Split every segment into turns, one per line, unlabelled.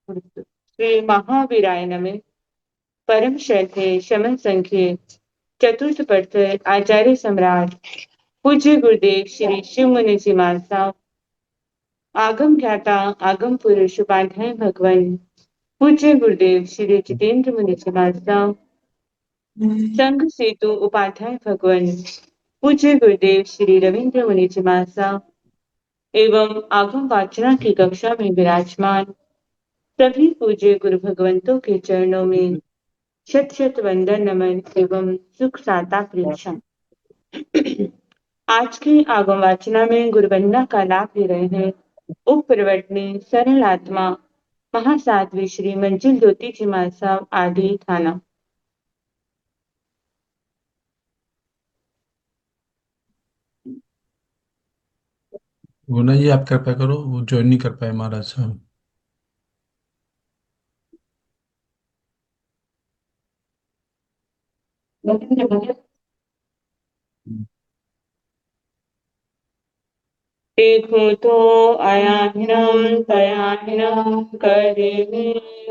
श्री महावीराय नमः। परम श्रद्धेय शमन संख्य चतुर्थ प्रथर आचार्य सम्राट पूज्य गुरुदेव श्री शिव मुनि जी महाराज, आगम ख्याता आगम पुरुष उपाध्याय भगवान पूज्य गुरुदेव श्री जितेंद्र मुनि जी महाराज, संघ सेतु उपाध्याय भगवान पूज्य गुरुदेव श्री रविंद्र मुनि जी महाराज एवं आगम वाचना की कक्षा में विराजमान सभी पूज्य गुरु भगवंतों के चरणों में शत शत वंदन नमन एवं सुख साता प्रेक्षण। आज की आगम वाचना में गुरुवंदना का लाभ ले रहे हैं उप प्रवर्तनी सरल आत्मा महासाध्वी श्री मंजिल ज्योति जी महाराज आदि थाना।
वो ना जी, आप कृपया करो, वो ज्वाइन नहीं कर पाए महाराज साहब।
देखूं तो अयाहिनम तयाहिनम करेमि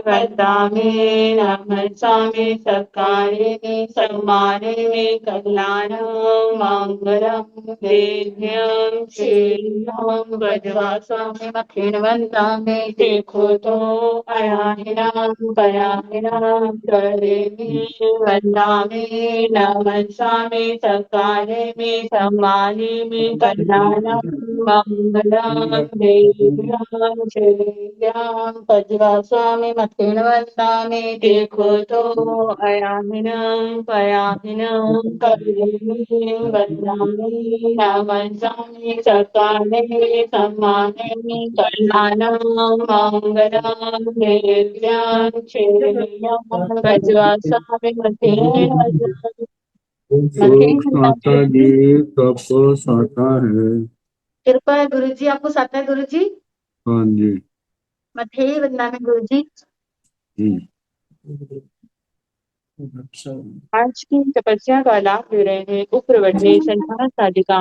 वदामि नमसामि सत्कारेमि सम्मानेमि कल्याणं मंगलम देव्यं श्रीराम वज्रवासामि मखिनवन्दामि। देखो तो अयाहिनम तयाहिनम करेमि वदामि नमसामि सत्कारेमि सम्मानेमि कल्याणं मंगलम देव्यां श्रेयां पज्वास्वामी मथेन वसामि। देखो तो अयामिनं पयामिनं करुणेमि वदामि नमसामि सकाले सम्माने कल्याणं मंगलम देव्यां श्रेयां पज्वास्वामी मथेन वसामि।
सुख साता जी सबको साता है।
कृपा है गुरु जी, आपको साता है गुरु जी।
हाँ जी।
मथे वंदना में गुरु जी। आज की तपस्या का लाभ ले रहे हैं उप्रवर्तनी संतान साधिका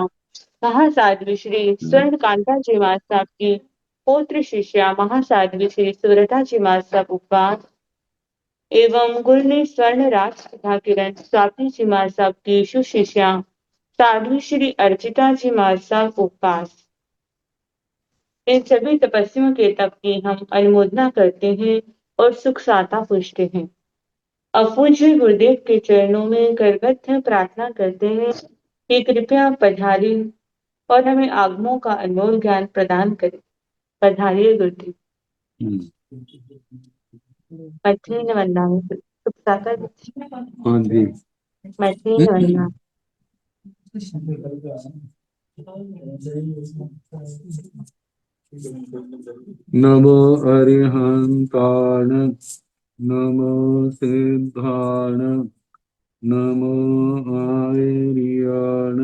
महासाध्वी श्री स्वर्ण कांता जी महाराज साहब की पौत्र शिष्या महासाध्वी श्री सुव्रता जी महाराज साहब उपवास एवं गुरु ने स्वर्ण राज तथा किरण स्वाति जी महाराज साहब की सुशिष्या साध्वी श्री अर्चिता जी महाराज साहब उपवास। इन सभी तपस्वियों के तप की हम अनुमोदना करते हैं और सुख साता पूछते हैं। अपूज्य गुरुदेव के चरणों में करबद्ध प्रार्थना करते हैं कि कृपया पधारी और हमें आगमों का अनमोल ज्ञान प्रदान करें। पधारिए गुरुदेव। मैथिली वंदना में सुख साता
हाँ जी।
मैथिली वंदना।
नमो अरिहंताण नमो सिद्धाण नमो आर्याण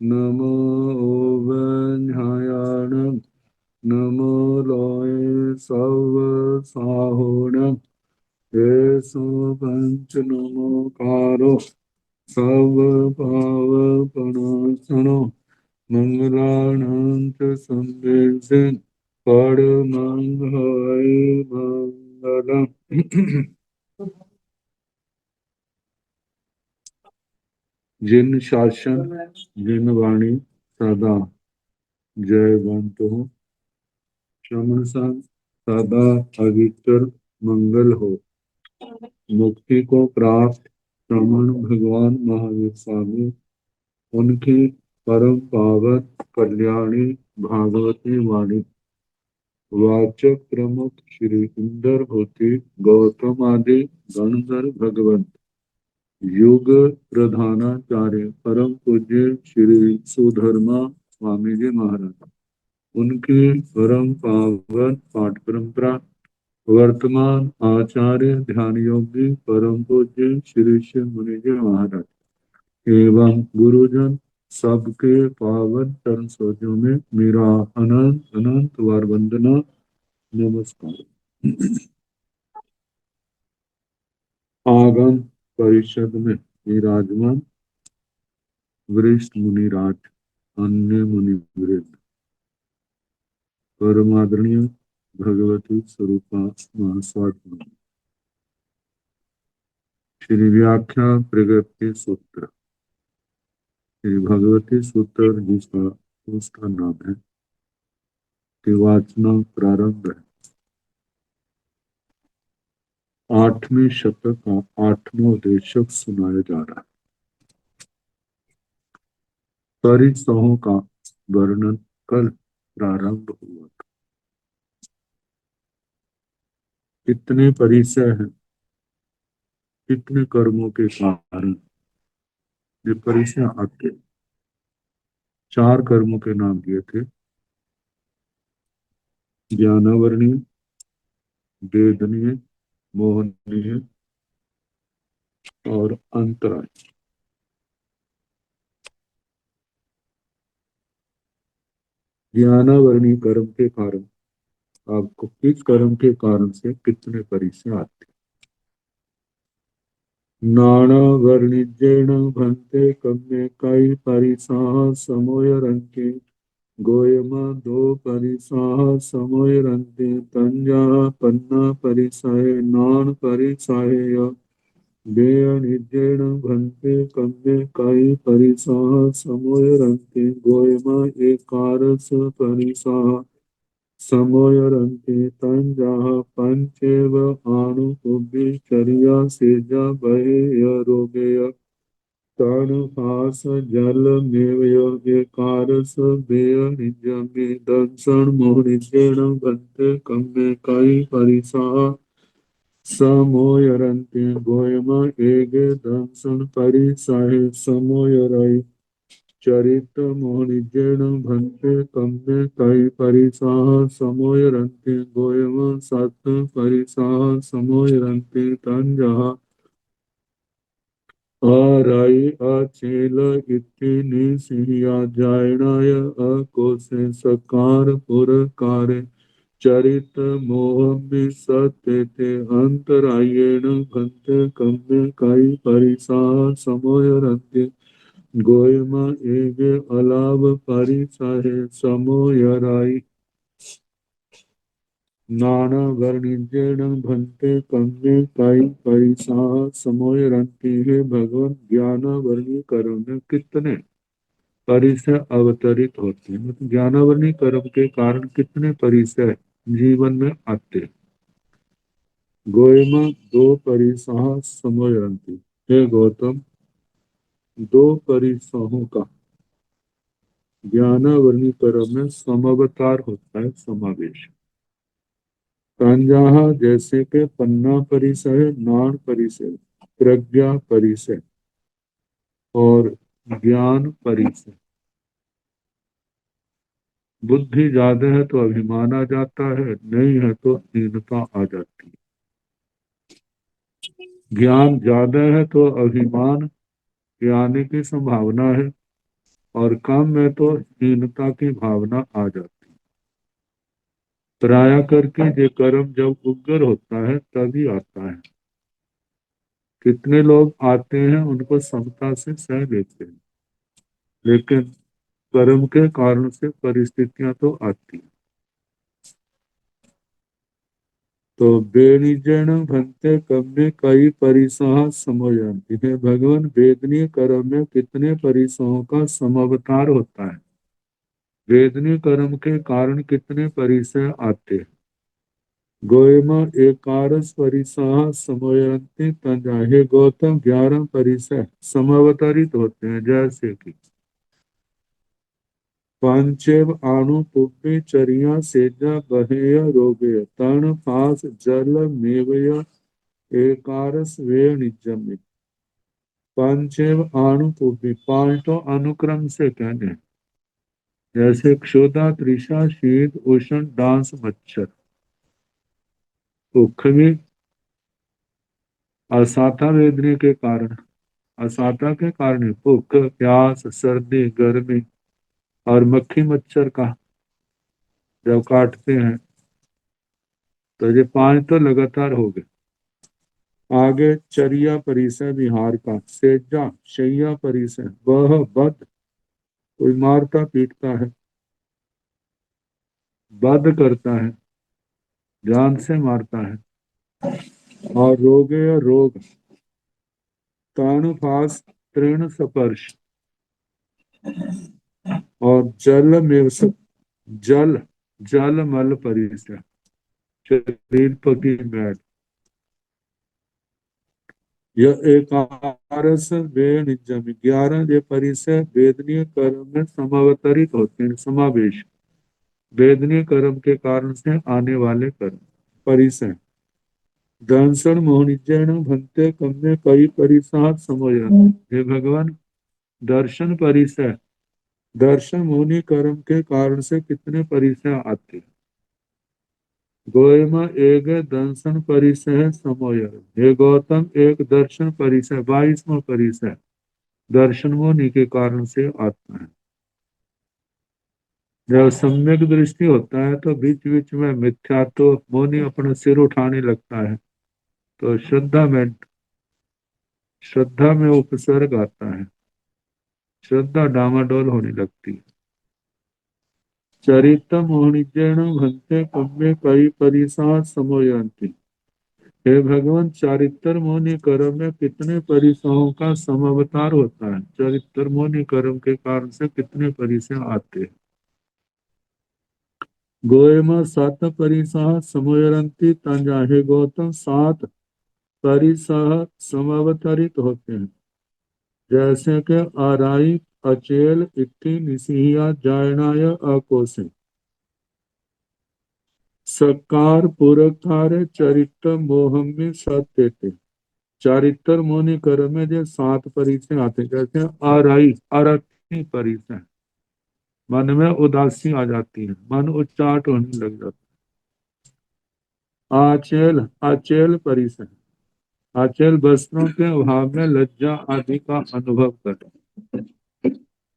नमो ओवन्यायाण नमो लोय सव साहोण येसु पंच नमोकारो सव पाव पणासनो मंगलानंत संवेदन परमंगाय मंगलम। जिन शासन जिन वाणी सदा जयवंत हो श्रवण संग सदा अविचर मंगल हो। मुक्ति को प्राप्त श्रवण भगवान महावीर स्वामी उनकी परम पावन कल्याणी भागवती वाणी वाचक प्रमुख श्री इंदर होती गौतम आदि गणधर भगवंत युग प्रधानाचार्य परम पूज्य श्री सुधर्मा स्वामी जी महाराज उनकी परम पावन पाठ परंपरा वर्तमान आचार्य ध्यान योगी परम पूज्य श्री शिव मुनि जी महाराज एवं गुरुजन सबके पावन चरण सरोजों में मेरा अनंत अनंत वार वंदना नमस्कार। आगम परिषद में विराजमान वरिष्ठ मुनिराज अन्य मुनि वृंद परम आदरणीय भगवती स्वरूपा महास्वात्मा। श्री व्याख्या प्रगति सूत्र। श्री भगवती सूत्र जिसका उसका नाम है कि वाचना प्रारंभ है। 8वें शतक का 8वां देशक सुनाया जा रहा है। परिसहों का वर्णन कल प्रारंभ हुआ था। कितने परिसय हैं, कितने कर्मों के कारण ये परिसय आते। 4 कर्मों के नाम दिए थे, ज्ञानावरणीय, वेदनीय, मोहनीय और अंतराय। ज्ञानावरणीय कर्म के कारण आपको किस कर्म के कारण से कितने परिसय आते। नाना वर्णिजेण भंते कम्मे कई परिसाः समोयरन्ति गोयमा दो परिसाः समोयरन्ति तंजा पन्ना परिसाये नान परिसाये व्यनिजेण भंते कम्मे कई परिसाः समोयरन्ति गोयमा एकारस परिसाः समोयरन्ति तंजाः पंचेव आनुपुब्बिचर्या सेजा बहेय रोगेय तणुपास जलमेवय एकारस बेय निजमे दंसन मोहनिजेण बन्ते कम्मे कई परिसाः समोयरन्ति गोयम एगे दंसन परिसाहे समोयरय चरित मोहनिजेण भंते कम्मे कई परिसाः समोयरन्ति गोयम सत् परिसाः समोयरन्ति तंजः अराई अचेल इति निसिया जायणाय अकोसे सकार पुरकारे चरित मोहम्मि सत्यते अंतरायेण भंते कम्मे कई परिसाः समोयरन्ति गोयमा एगे अलाभ परिसाहे समोयराई नाना वर्णिजेण भंते कम्मे कई परिसाः समोयरन्ति। हे भगवान, ज्ञानावरणीय कर्म में कितने परिसय अवतरित होते हैं, मतलब ज्ञानावरणीय कर्म के कारण कितने परिसय जीवन में आते। गोयमा दो परिसाः समोयरन्ति। हे गौतम, 2 परिसहों का ज्ञानावरणीय कर्म में समावतार होता है, समावेश। प्रांजाहा जैसे के पन्ना परिसय, नाण परिसय, प्रज्ञा परिसय और ज्ञान परिसय। बुद्धि ज्यादा है तो अभिमान आ जाता है, नहीं है तो हीनता आ जाती है। ज्ञान ज्यादा है तो अभिमान के आने की संभावना है और कम है तो हीनता की भावना आ जाती है। त्राया करके ये कर्म जब उग्र होता है तभी आता है। कितने लोग आते हैं, उनको समता से सह लेते हैं, लेकिन कर्म के कारण से परिस्थितियां तो आती हैं। तो बेनिजन भंते कम्मे कई परिसह समोयन्ति। है भगवान, वेदनीय कर्म में कितने परिसहों का समावतार होता है, वेदनीय कर्म के कारण कितने परिसय आते हैं। गोयम एकारस परिसह समोयन्ति तंजा। हे गौतम, 11 परिसय समावतरित होते हैं, जैसे कि पांचेव आणु पुप्पी चरिया सेजा बहेय रोगेय तर्ण पास जल मेवय एकारस वे निजम्य। पांचेव आणु पुप्पी, 5 तो अनुक्रम से कहने, जैसे क्षुधा, तृषा, शीत, उष्ण, डांस, मच्छर। भूख भी असाता वेदने के कारण, असाता के कारण भूख, प्यास, सर्दी, गर्मी और मक्खी मच्छर का जब काटते हैं तो ये 5 तो लगातार हो गए। आगे चरिया परिसय विहार का, सेजा शैया परिसय, वह बद कोई मारता पीटता है, बद करता है, जान से मारता है। और रोगे रोग तानु फास तृण स्पर्श और जल में जल जल मल परिसर शरीर पकी मैट यह एकारस वेण जम 11 ये परिसर वेदनीय कर्म में समावतरित होते हैं। समावेश वेदनीय कर्म के कारण से आने वाले कर्म परिसर दंसन मोहनिजन भंते कम्य कई परिसात समोयन हे भगवान दर्शन परिसर दर्शन मोहनी कर्म के कारण से कितने परिसर आते हैं। गोयम एक दर्शन परिसर समोयन हे गौतम एक दर्शन परिसर 22वां परिसर दर्शन मोहनी के कारण से आता है। जब सम्यक दृष्टि होता है तो बीच बीच में मिथ्या तो मोहनी अपना सिर उठाने लगता है तो श्रद्धा में उपसर्ग आता है। श्रद्धा डामाडोल होने लगती है। चरित्र मोहनिजन भंते कम्य कई परिसा समोयंती हे भगवान चारित्र मोहनी कर्म में कितने परिसहों का समावतार होता है। चरित्र मोहनी कर्म के कारण से कितने परिसर आते हैं। गोयम 7 परिसह समोयंती तंजा हे गौतम 7 परिसह समावतरित होते हैं जैसे कि आराई अचेल इत्थि निसिया जायनाय अकोसे सकार पुरकार चरित्र मोहम में सत्य थे। चारित्र मोनि कर्म में जो 7 परिचय आते जैसे आराई अरथी परिचय मन में उदासी आ जाती है मन उच्चाट होने लग जाता है। आचेल आचेल परिचय आचेल वस्त्रों के अभाव में लज्जा आदि का अनुभव करता है।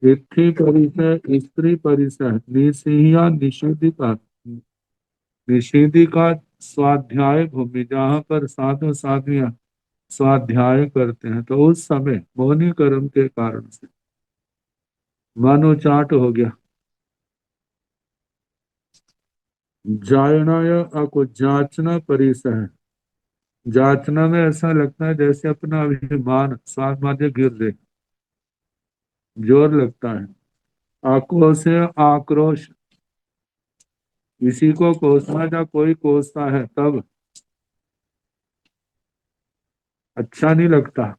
इत्थि परिचय स्त्री परिचय निसिया निषेधिका निषेधिका स्वाध्याय भूमि जहाँ पर साधु साधियां स्वाध्याय करते हैं तो उस समय मौनी कर्म के कारण से मन उचाट हो गया। जायना या को जांचना परिसर जांचना में ऐसा लगता है जैसे अपना अभिमान स्वाद माध्य गिर दे जोर लगता है। आक्रोश से आक्रोश किसी को कोसना या कोई कोसता है तब अच्छा नहीं लगता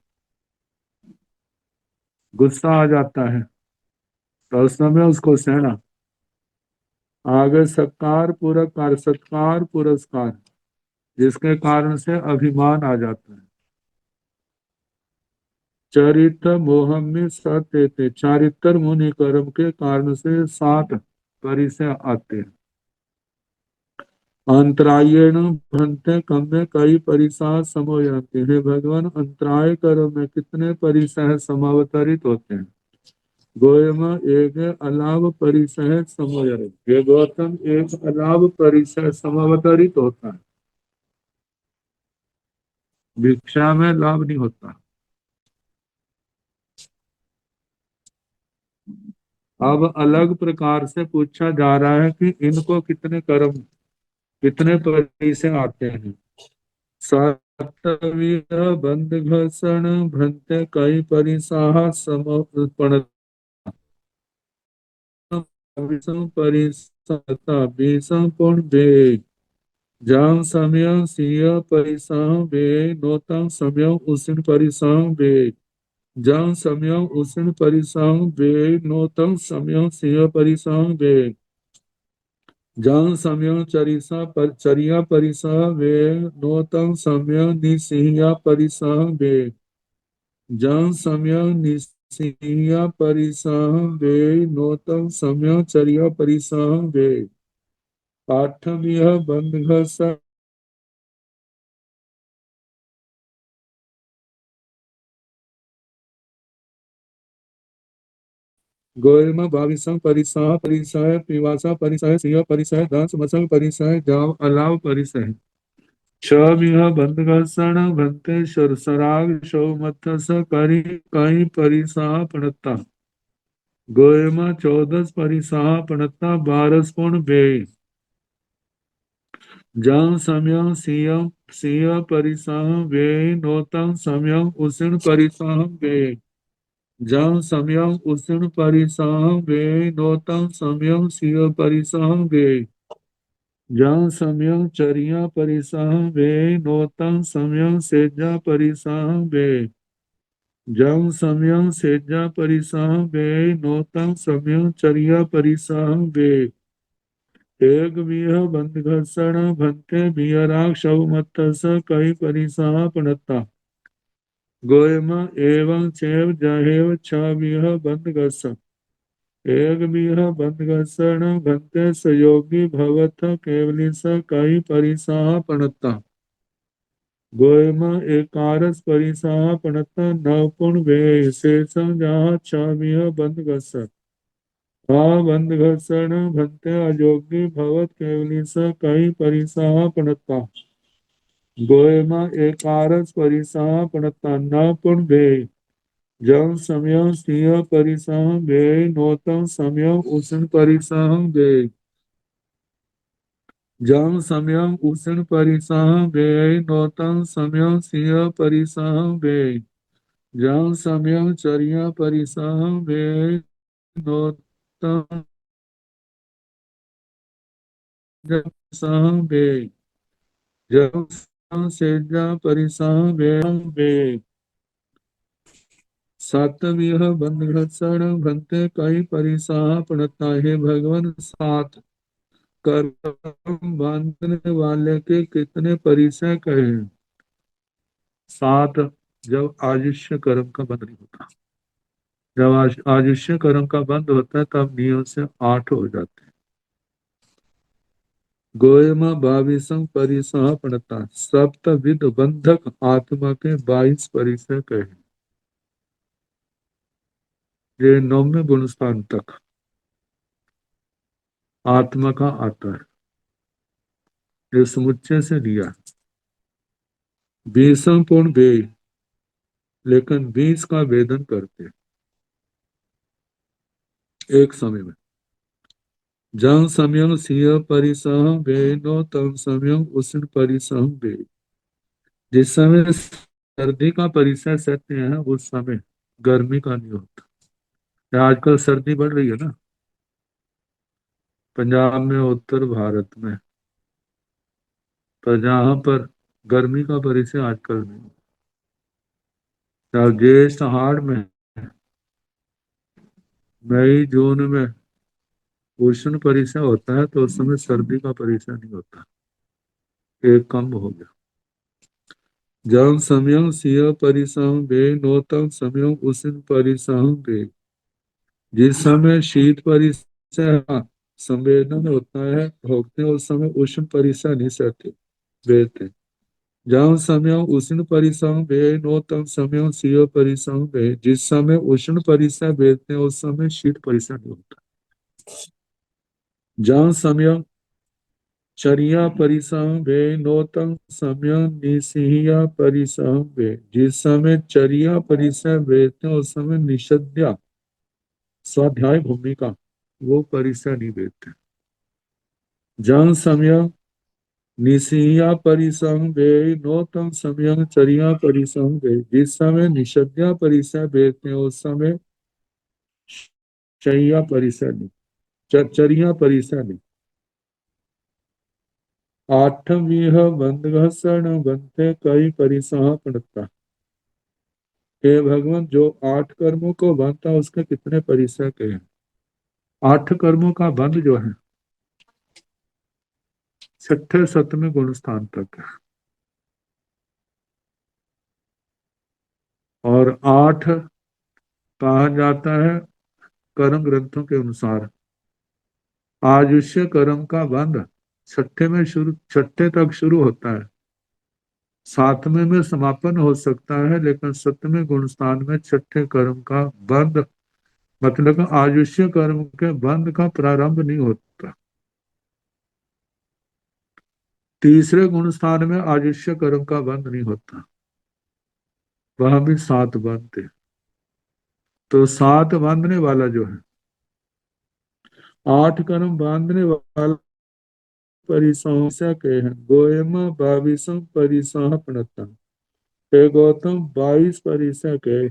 गुस्सा आ जाता है तो उस समय उसको सहना। आगे सत्कार पुरस्कार जिसके कारण से अभिमान आ जाता है। चरित्र मोहम में सत्य थे चारित्र मुनि कर्म के कारण से 7 परिसर आते हैं। अंतरायण भंते कम्य कई परिसर समोयंते हैं भगवान अंतराय कर्म में कितने परिसर समावतरित होते हैं। गोयम एक अलाव परिसर समोयन ये गौतम एक अलाव परिसर समावतरित होता है। भिक्षा में लाभ नहीं होता। अब अलग प्रकार से पूछा जा रहा है कि इनको कितने कर्म कितने परिसर आते हैं। सातवीय बंध घर्षण भ्रंते कई परिसाह समर्पण परिसता बीसम पूर्ण वे जम समय सिय परिसाह वे नोतम समय उसिन परिसाह वे जम समय उसिन परिसाह वे नोतम समय सिय परिसाह वे जम समय चरिया परिसाह वे नोतम समय निसिया परिसाह वे जम समय निसिया परिसाह वे नोतम समय चरिया परिसाह वे पाठव्य बंध गोयम भाविसं परिसह परिसह पिवासा परिसह सिंह परिसह दंस मसल परिसह जाव अलाव परिसह क्षमिह बंधघर्षण भंते सराग शौ मत्थ स करी कई परिसह पणता गोयम 14 परिसह पणता 12 पूर्ण बे जं सम्यं सिय परिसह वे नोतं सम्यं उष्ण परिसह वे जं सम्यं उष्ण परिसह वे नोतं सम्यं सिय परिसह वे जं सम्यं चर्या परिसह वे नोतं सम्यं सेज्जा परिसह वे जं सम्यं सेज्जा परिसह वे नोतं सम्यं चर्या परिसह वे एक विह बंद घर्षण भंते बियराक्षव मत्तस कई परिसह पणता गोयम एवं चैव जहेव छ विह बंद घर्षण एक विह बंद घर्षण भंते सयोगी भवथ केवली स कई परिसह पणता गोयम एकारस परिसह पणता नवपुण वे शेषं जहाँ छ विह बंद घर्षण बंद घर्षण भंते अयोग्य भवत केवली स कई परिसह पणता गोयमा एकारस परिसह पणता न पुण भे जम समय सिंह परिसह भे नोतम समय उष्ण परिसह भे जम समय उष्ण परिसह भे नोतम समय सिंह परिसह भे जम समय चर्या परिसह भे नोतम परिसह भे जम सेजा परिसह भे सातवीह बंध घर्षण भंते कई परिसह पड़ता है भगवान सात कर्म बांधने वाले के कितने परिसय कहे सात जब आयुष्य कर्म का बंध नहीं होता जब आयुष्य कर्म का बंद होता है तब नियम से 8 हो जाते हैं गोयमा 22 परिसह पड़ता सप्त विद बंधक आत्मा के 22 परिसय कहे ये 9वें गुण स्थान तक आत्मा का आता है ये समुच्चय से लिया 20 पूर्ण वे लेकिन 20 का वेदन करते एक समय में जं समयं सिंह परिसह वे नो तम समयं उष्ण परिसह वे जिस समय सर्दी का परिसर सत्य है उस समय गर्मी का नहीं होता आजकल सर्दी बढ़ रही है ना पंजाब में उत्तर भारत में तो जहां पर गर्मी का परिसर आजकल नहीं ज्येष्ठ हाड़ में मई जून में उष्ण परिसर होता है तो उस समय सर्दी का परिसर नहीं होता एक कम हो गया जम समयं सिंह परिसह वे नोतम समयं उष्ण परिसह वे जिस समय शीत परिसर संवेदन होता है भोगते उस समय उष्ण परिसर नहीं सहते वेते जम समय उष्ण परिसह वे नोतम समय सिंह परिसह वे जिस समय उष्ण परिसर वेदते उस समय शीत परिसर नहीं होता जम समय चर्या परिसह वे नोतम समय निसिया परिसह वे जिस समय चर्या परिसर वेदते उस समय निषद्या स्वाध्याय भूमि का वो परिसर नहीं वेदते जन समय निसिया परिसंग वे नौतम समय चरिया परिसंग वे जिस समय निषद्या परिसर वेदते हैं उस समय चैया परिसर नहीं चरिया परिसर नहीं आठवीं बंद घसण बनते कई परिसह पड़ता हे भगवान जो 8 कर्मों को बांधता उसके कितने परिसर के हैं 8 कर्मों का बंध जो है 6ठे 7वें गुण स्थान तक है और 8 कहा जाता है कर्म ग्रंथों के अनुसार आयुष्य कर्म का बंध 6ठे तक शुरू होता है 7वें में समापन हो सकता है लेकिन 7वें गुण स्थान में 6ठे कर्म का बंध मतलब आयुष्य कर्म के बंध का प्रारंभ नहीं होता 3रे गुण स्थान में आयुष्य कर्म का बंध नहीं होता वहां भी 7 बंध थे तो 7 बांधने वाला जो है 8 कर्म बांधने वाला परिसों से कहे गोयम 22 परिसह प्रणता। हे गौतम 22 परिसह कहे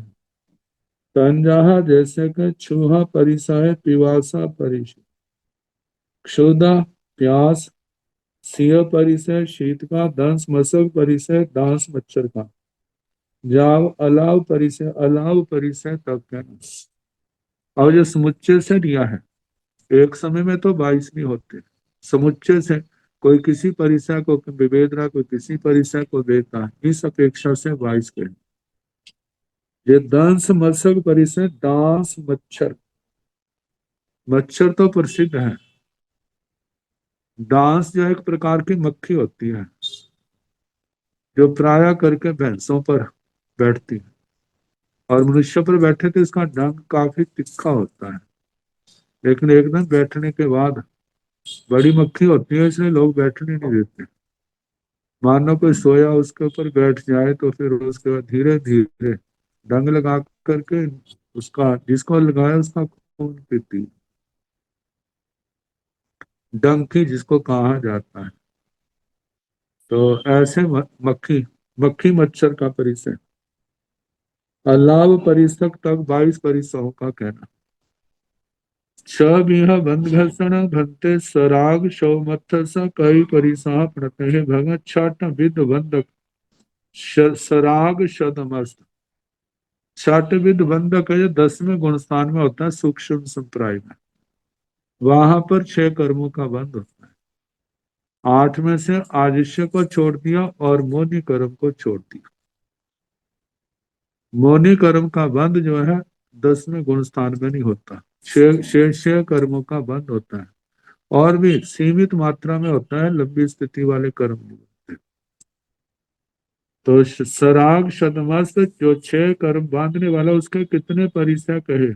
तंजाहा जैसे कि छूहा परिसह पिवासा परिस क्षुधा प्यास सिंह परिसर शीत का दंस मसक परिसर दांस मच्छर का जाव अलाव परिसर तक का। और जो समुच्चय से दिया है एक समय में तो 22 नहीं होते, समुच्चय से कोई किसी परिसर को विभेदना कोई किसी परिसर को देता है, इस अपेक्षा से 22 के। ये दंस मत्सक परिसर दांस मच्छर, मच्छर तो प्रसिद्ध है। डांस जो एक प्रकार की मक्खी होती है जो प्राय करके भैंसों पर बैठती है और मनुष्य पर बैठे तो इसका डंक काफी तिखा होता है, लेकिन एक दिन बैठने के बाद बड़ी मक्खी होती है इसलिए लोग बैठने नहीं देते। मानो कोई सोया उसके ऊपर बैठ जाए तो फिर उसके बाद धीरे धीरे डंग लगा करके उसका जिसको लगाया उसका खून पीती, डंकी जिसको कहा जाता है। तो ऐसे मक्खी मक्खी मच्छर का परिचय अलाव परिसक तक 22 परिसहों का कहना। छह बंद घर्षण भंते सराग शौमत्थ स कई परिसह प्रणते भगत छठ विद बंधक सराग शतमस्त। छठ विद बंधक है 10वें गुण स्थान में होता है सूक्ष्म संप्राय में, वहां पर 6 कर्मों का बंध होता है। 8 में से आजिष्य को छोड़ दिया और मोनि कर्म को छोड़ दिया। मोनि कर्म का बंध जो है 10वें गुण स्थान में नहीं होता, 6 कर्मों का बंध होता है और भी सीमित मात्रा में होता है, लंबी स्थिति वाले कर्म नहीं होते। तो सराग शतमस्त जो 6 कर्म बांधने वाला उसके कितने परिसर कहे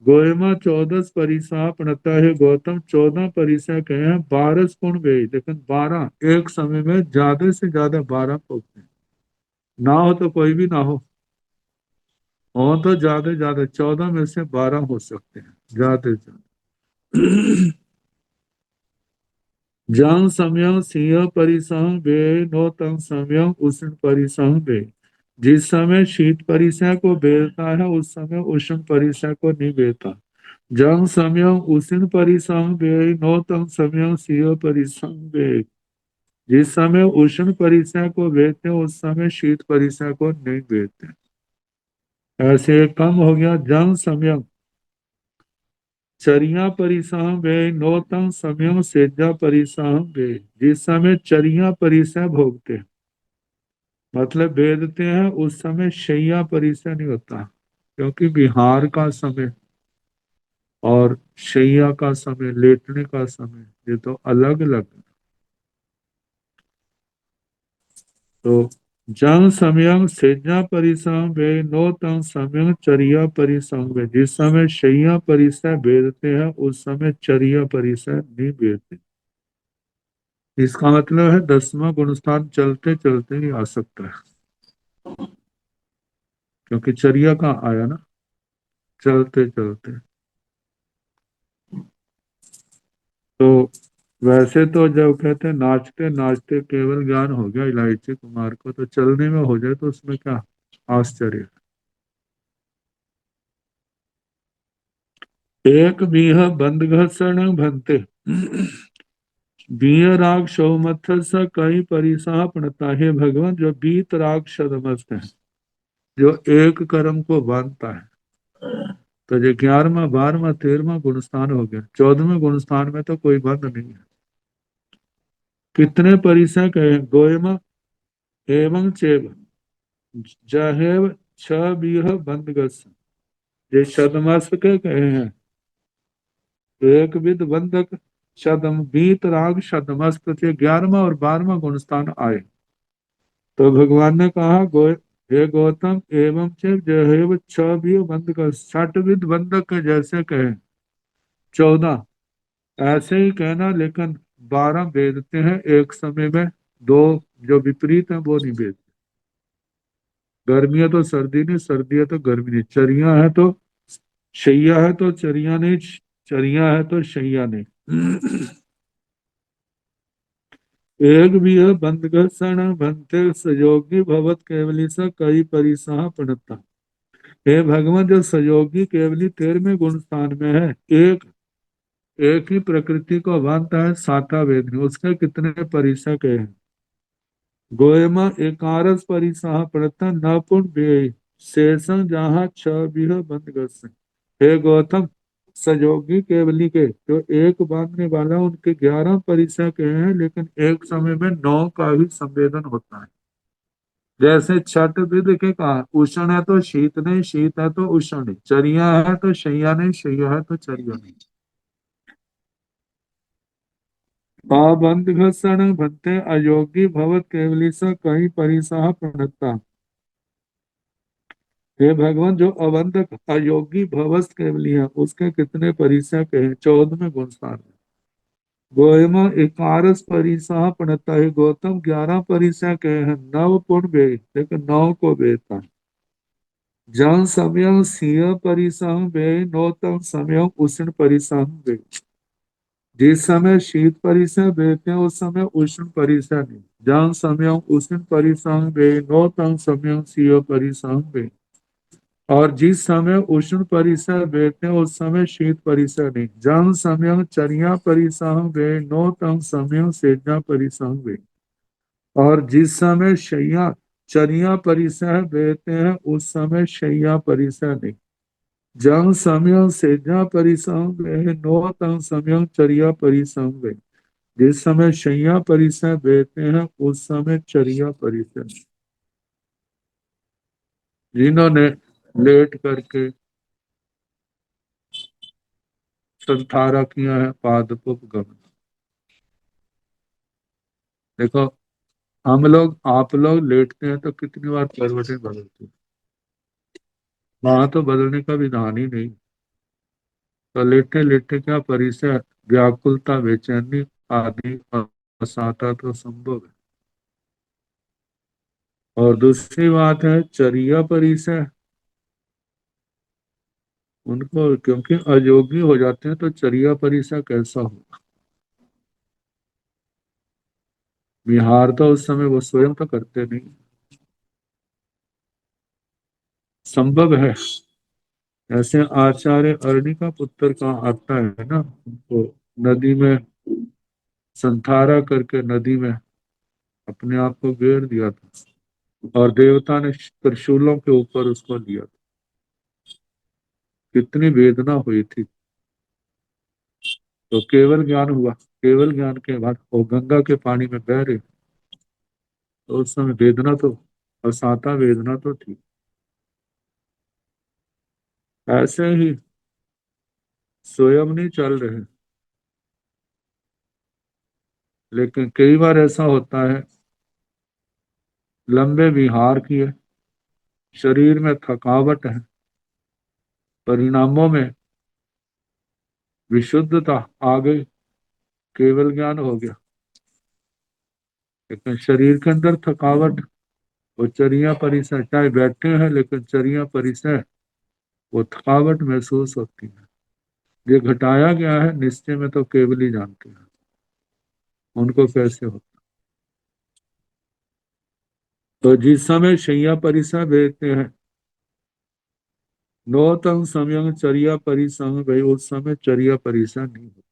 गोयमा 14 परिसर प्रणता है गौतम 14 परिसर कहे हैं 12 गुण वे, लेकिन 12 एक समय में ज्यादा से ज्यादा 12 पहुंचते हैं। ना हो तो कोई भी ना हो तो ज्यादा 14 में से 12 हो सकते हैं ज्यादा से ज्यादा। जंग समयं सिंह परिसंग बे नो तंग समयं उष्ण परिसंग बे। जिस समय शीत परिसर को बेलता है उस समय उष्ण परिसर को नहीं बेलता। जंग समयं उष्ण परिसंग बे नो तंग समयं सिंह परिसंग बे। जिस समय उष्ण परिसर को बेचते उस समय शीत परिसर को नहीं बेचते। ऐसे कम हो गया जंग समय चरिया परिसह वे नौतम समय सेजा परिसह वे। जिस समय चरिया परिसह भोगते मतलब बेदते हैं उस समय शैया परिसह नहीं होता, क्योंकि बिहार का समय और शैया का समय लेटने का समय ये तो अलग अलग। तो जंग समय सेजा परिसंग वे नौतम समय चरिया परिसंग वे। जिस समय शैया परिसर बेदते हैं उस समय चरिया परिसर नहीं बेदते। इसका मतलब है 10वां गुणस्थान चलते चलते ही आ सकता है, क्योंकि चर्या का आया ना चलते चलते। तो वैसे तो जब कहते हैं नाचते नाचते केवल ज्ञान हो गया इलायची कुमार को, तो चलने में हो जाए तो उसमें क्या आश्चर्य। एक बीह बंद घर्षण भंते बीय राग सौमथ स कई परिसाह प्रणता है भगवान। जो बीत राग सदमस्त है जो एक कर्म को बांधता है, तो जो 11वां 12वां 13वां गुणस्थान हो गया, 14वें गुणस्थान में तो कोई बंध नहीं है। कितने परिसर कहे गोयम एवं चेव जहेव छ बीह बंद गस। ये शतमस्त के कहे हैं एक विद बंधक शतम बीत राग शतमस्त से 11वां और 12वां गुणस्थान आए। तो भगवान ने कहा हे गौतम एवं चेव जहेव छ बीह बंद गस। छठ विद बंधक के जैसे कहे 14 ऐसे ही कहना, लेकिन 12 भेदते हैं एक समय में, दो जो विपरीत है वो नहीं भेदते। गर्मी है तो सर्दी नहीं, सर्दी है तो गर्मी नहीं, चरिया है तो शैया है तो चरिया नहीं, चरिया है तो शैया नहीं। एक भी बंद घर्षण भंते सयोगी भवत केवली स कई परिसह प्रणता। हे भगवान, जो सयोगी केवली 13वें गुण स्थान में है, एक एक ही प्रकृति को बांधता है, साता वेद में उसके कितने परिसक है। गोयमा एकारस परिसह प्रतन न पुन व्यय शेषं जहाँ छ विह बंद घर्षण। हे गौतम, सयोगी केवली के जो एक बांधने वाला उनके 11 परिसक हैं, लेकिन एक समय में 9 का ही संवेदन होता है। जैसे छठ विधि के कहा, उष्ण है तो शीत नहीं, शीत है तो उष्ण नहीं, चरिया है तो शैया नहीं, शैया है तो चरिया नहीं। अबंध घर्षण भंते अयोगी भवत केवली स कहीं परिसह प्रणता। हे भगवान, जो अबंध अयोगी भवस केवली है उसके कितने परिसह के हैं, 14वें गुण स्थान में। गोयम एकारस परिसह प्रणता है गौतम, 11 परिसह के हैं, नव पुण्य वे लेकिन 9 को बेता। जन समय सिंह परिसंग वे नौतम समय उष्ण परिसंग वे। जिस समय शीत परिसर बेचते हैं उस समय उष्ण परिसर नहीं। जन समय उष्ण परिसंग वे नौतम समय सिंह परिसंग वे। और जिस समय उष्ण परिसर बेचते हैं उस समय शीत परिसर नहीं। जन समय चरिया परिसंग वे नौतम समय सेजा परिसंग वे। और जिस समय शैया चरिया परिसर बेचते हैं उस समय शैया परिसर नहीं। जम समय सेजा परिसंग वे नो तम समय चरिया परिसंग वे। जिस समय शैया परिसर बेचते हैं उस समय चरिया परिसर। जिन्होंने लेट करके संथारा किया है पादपुप गमन। देखो, हम लोग आप लोग लेटते हैं तो कितनी बार करवटें बदलते हैं, वहां तो बदलने का विधान ही नहीं। तो लेटे लेटे क्या परिसर व्याकुलता बेचैनी आदि असाता तो संभव है। और दूसरी बात है चर्या परिसर, उनको क्योंकि अयोगी हो जाते हैं तो चर्या परिसर कैसा हो। विहार तो उस समय वो स्वयं तो करते नहीं, संभव है। ऐसे आचार्य अरणी का पुत्र का आता है ना, तो नदी में संथारा करके नदी में अपने आप को गिर दिया था और देवता ने त्रिशूलों के ऊपर उसको लिया था। कितनी वेदना हुई थी। तो केवल ज्ञान हुआ, केवल ज्ञान के बाद वो गंगा के पानी में बह रहे, तो उस समय वेदना तो असाता वेदना तो थी। ऐसे ही स्वयं नहीं चल रहे, लेकिन कई बार ऐसा होता है लंबे विहार किए, शरीर में थकावट है, परिणामों में विशुद्धता आ गई, केवल ज्ञान हो गया, लेकिन शरीर के अंदर थकावट, वो चर्या परिसर चाहे बैठे हैं लेकिन चर्या परिसर वो थकावट महसूस होती है। ये घटाया गया है निश्चय में, तो केवल ही जानते हैं उनको कैसे होता। तो जिस समय शैया परिसर भेजते हैं नौतम समय चर्या परिसंग भाई, उस समय चर्या परिसर नहीं होता।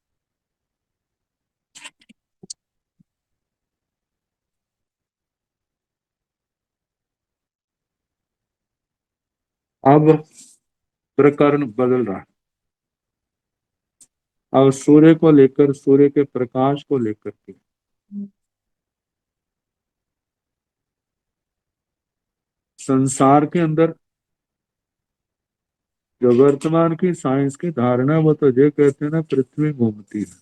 अब प्रकरण बदल रहा है। अब सूर्य को लेकर, सूर्य के प्रकाश को लेकर के संसार के अंदर जो वर्तमान की साइंस की धारणा, वो तो ये कहते हैं ना पृथ्वी घूमती है,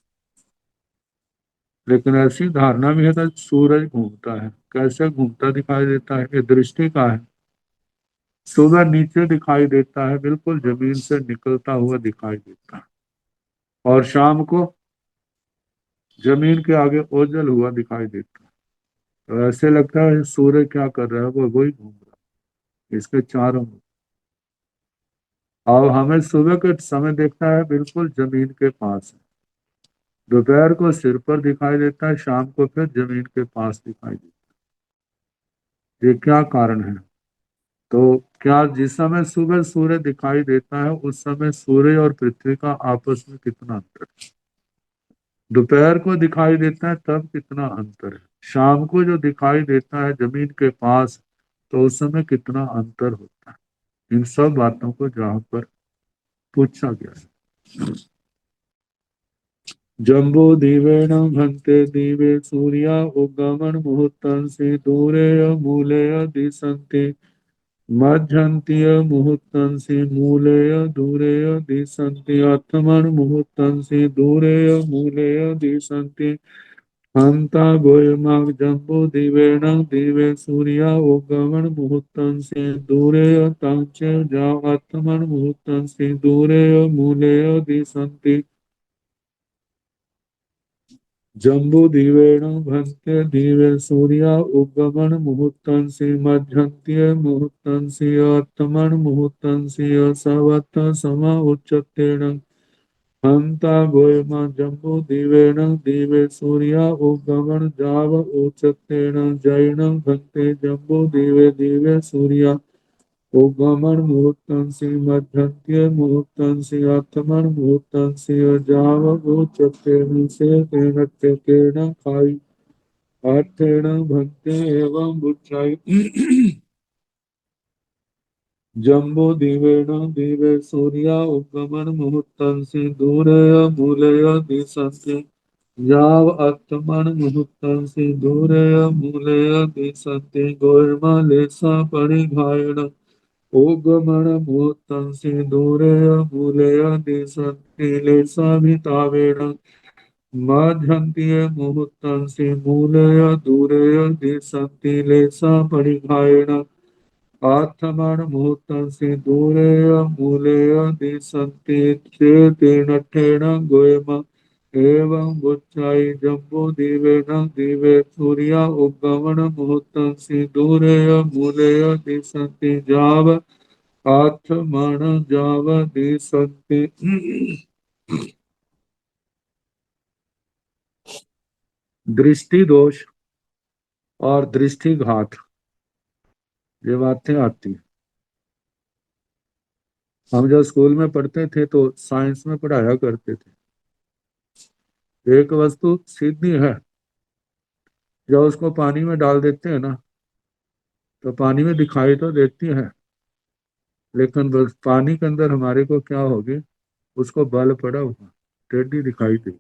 लेकिन ऐसी धारणा भी है कि सूरज घूमता है। कैसे घूमता दिखाई देता है, ये दृष्टि का है। सुबह नीचे दिखाई देता है, बिल्कुल जमीन से निकलता हुआ दिखाई देता है, और शाम को जमीन के आगे ओझल हुआ दिखाई देता है। तो ऐसे लगता है सूर्य क्या कर रहा है, वो वही घूम रहा है इसके चारों में। और हमें सुबह के समय देखता है बिल्कुल जमीन के पास है, दोपहर को सिर पर दिखाई देता है, शाम को फिर जमीन के पास दिखाई देता है। ये क्या कारण है? तो क्या जिस समय सुबह सूर्य दिखाई देता है उस समय सूर्य और पृथ्वी का आपस में कितना अंतर है? दोपहर को दिखाई देता है तब कितना अंतर है? शाम को जो दिखाई देता है जमीन के पास तो उस समय कितना अंतर होता है? इन सब बातों को जहां पर पूछा गया है। जम्बो दीवेन भन्ते दिवे सूर्या उगमन मुहूर्तंसि दूरे मूले दिशन्ति मध्यन्तीय मुहूर्तंसि मूले दूरे दिशन्ति अथमन मुहूर्तंसि दूरे मूले दिशन्ति हंता गोयमाग जम्बो दिवेन दिवे सूर्या उगमन मुहूर्तंसि दूरे तांच जा अथमन मुहूर्तंसि दूरे मूले दिशन्ति जम्बूद्वीपेन भन्ते दिवे सूर्या उगमन मुहूर्तंसि मध्यन्त्य मुहूर्तंसि अस्तमन मुहूर्तंसि सवत्त समा उच्चतेन हंता गोयमा जम्बूद्वीपेन दिवे सूर्या उगमन जाव उच्चतेन जैन भन्ते जम्बूद्वीपे दिवे सूर्या उगमन मुहूर्तंसि मध्यन्त्य मुहूर्तंसि अथमन मुहूर्तंसि जाव उच्चतेन से तेन तेन खाई अर्थेन भक्ति एवं बुच्चाई जम्बो दिवेन दिवे सूर्या उगमन मुहूर्तंसि दूरय मूलय दिशन्ति याव अत्मन मुहूर्तंसि दूरय मूलय दिशन्ति गोर्मलेसा परिघायण उगमन मुहूर्तंसि दूरय मूलय दिशन्ति लेसाभितावेन मध्यन्तीय मुहूर्तंसि मूलय दूरय दिशन्ति लेसा परिघायण आत्मन मुहूर्तंसि दूरय मूलय दिशन्ति चेतेन ठेन गोयम एवं बुच्चाई जम्बो दिवेन दिवे सूर्या उगमन मुहूर्तंसि दूरय मूलय दिशन्ति जाव आत्मन जाव दिशन्ति। दृष्टि दोष और दृष्टिघात ये बातें आती हैं। हम जब स्कूल में पढ़ते थे तो साइंस में पढ़ाया करते थे, एक वस्तु सीधी है, जब उसको पानी में डाल देते हैं ना तो पानी में दिखाई तो देती है, लेकिन बस पानी के अंदर हमारे को क्या होगी, उसको बल पड़ा हुआ टेढ़ी दिखाई देगी।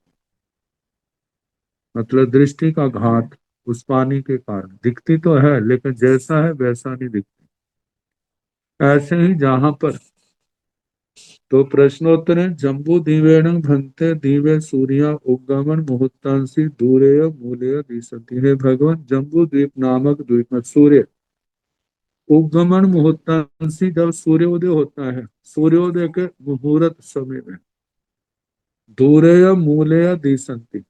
मतलब दृष्टि का घात उस पानी के कारण दिखती तो है लेकिन जैसा है वैसा नहीं दिखती। ऐसे ही जहां पर तो प्रश्नोत्तर है जम्बू दिवेण भन्ते दिवे सूर्या उगमन मुहूर्तांसी दूरेय मूलेय दिशन्ति। हे भगवान, जम्बू द्वीप नामक द्वीप में सूर्य उगमन मुहूर्तांसी जब सूर्योदय होता है, सूर्योदय के मुहूर्त समय में दूरेय मूलेय दिशन्ति,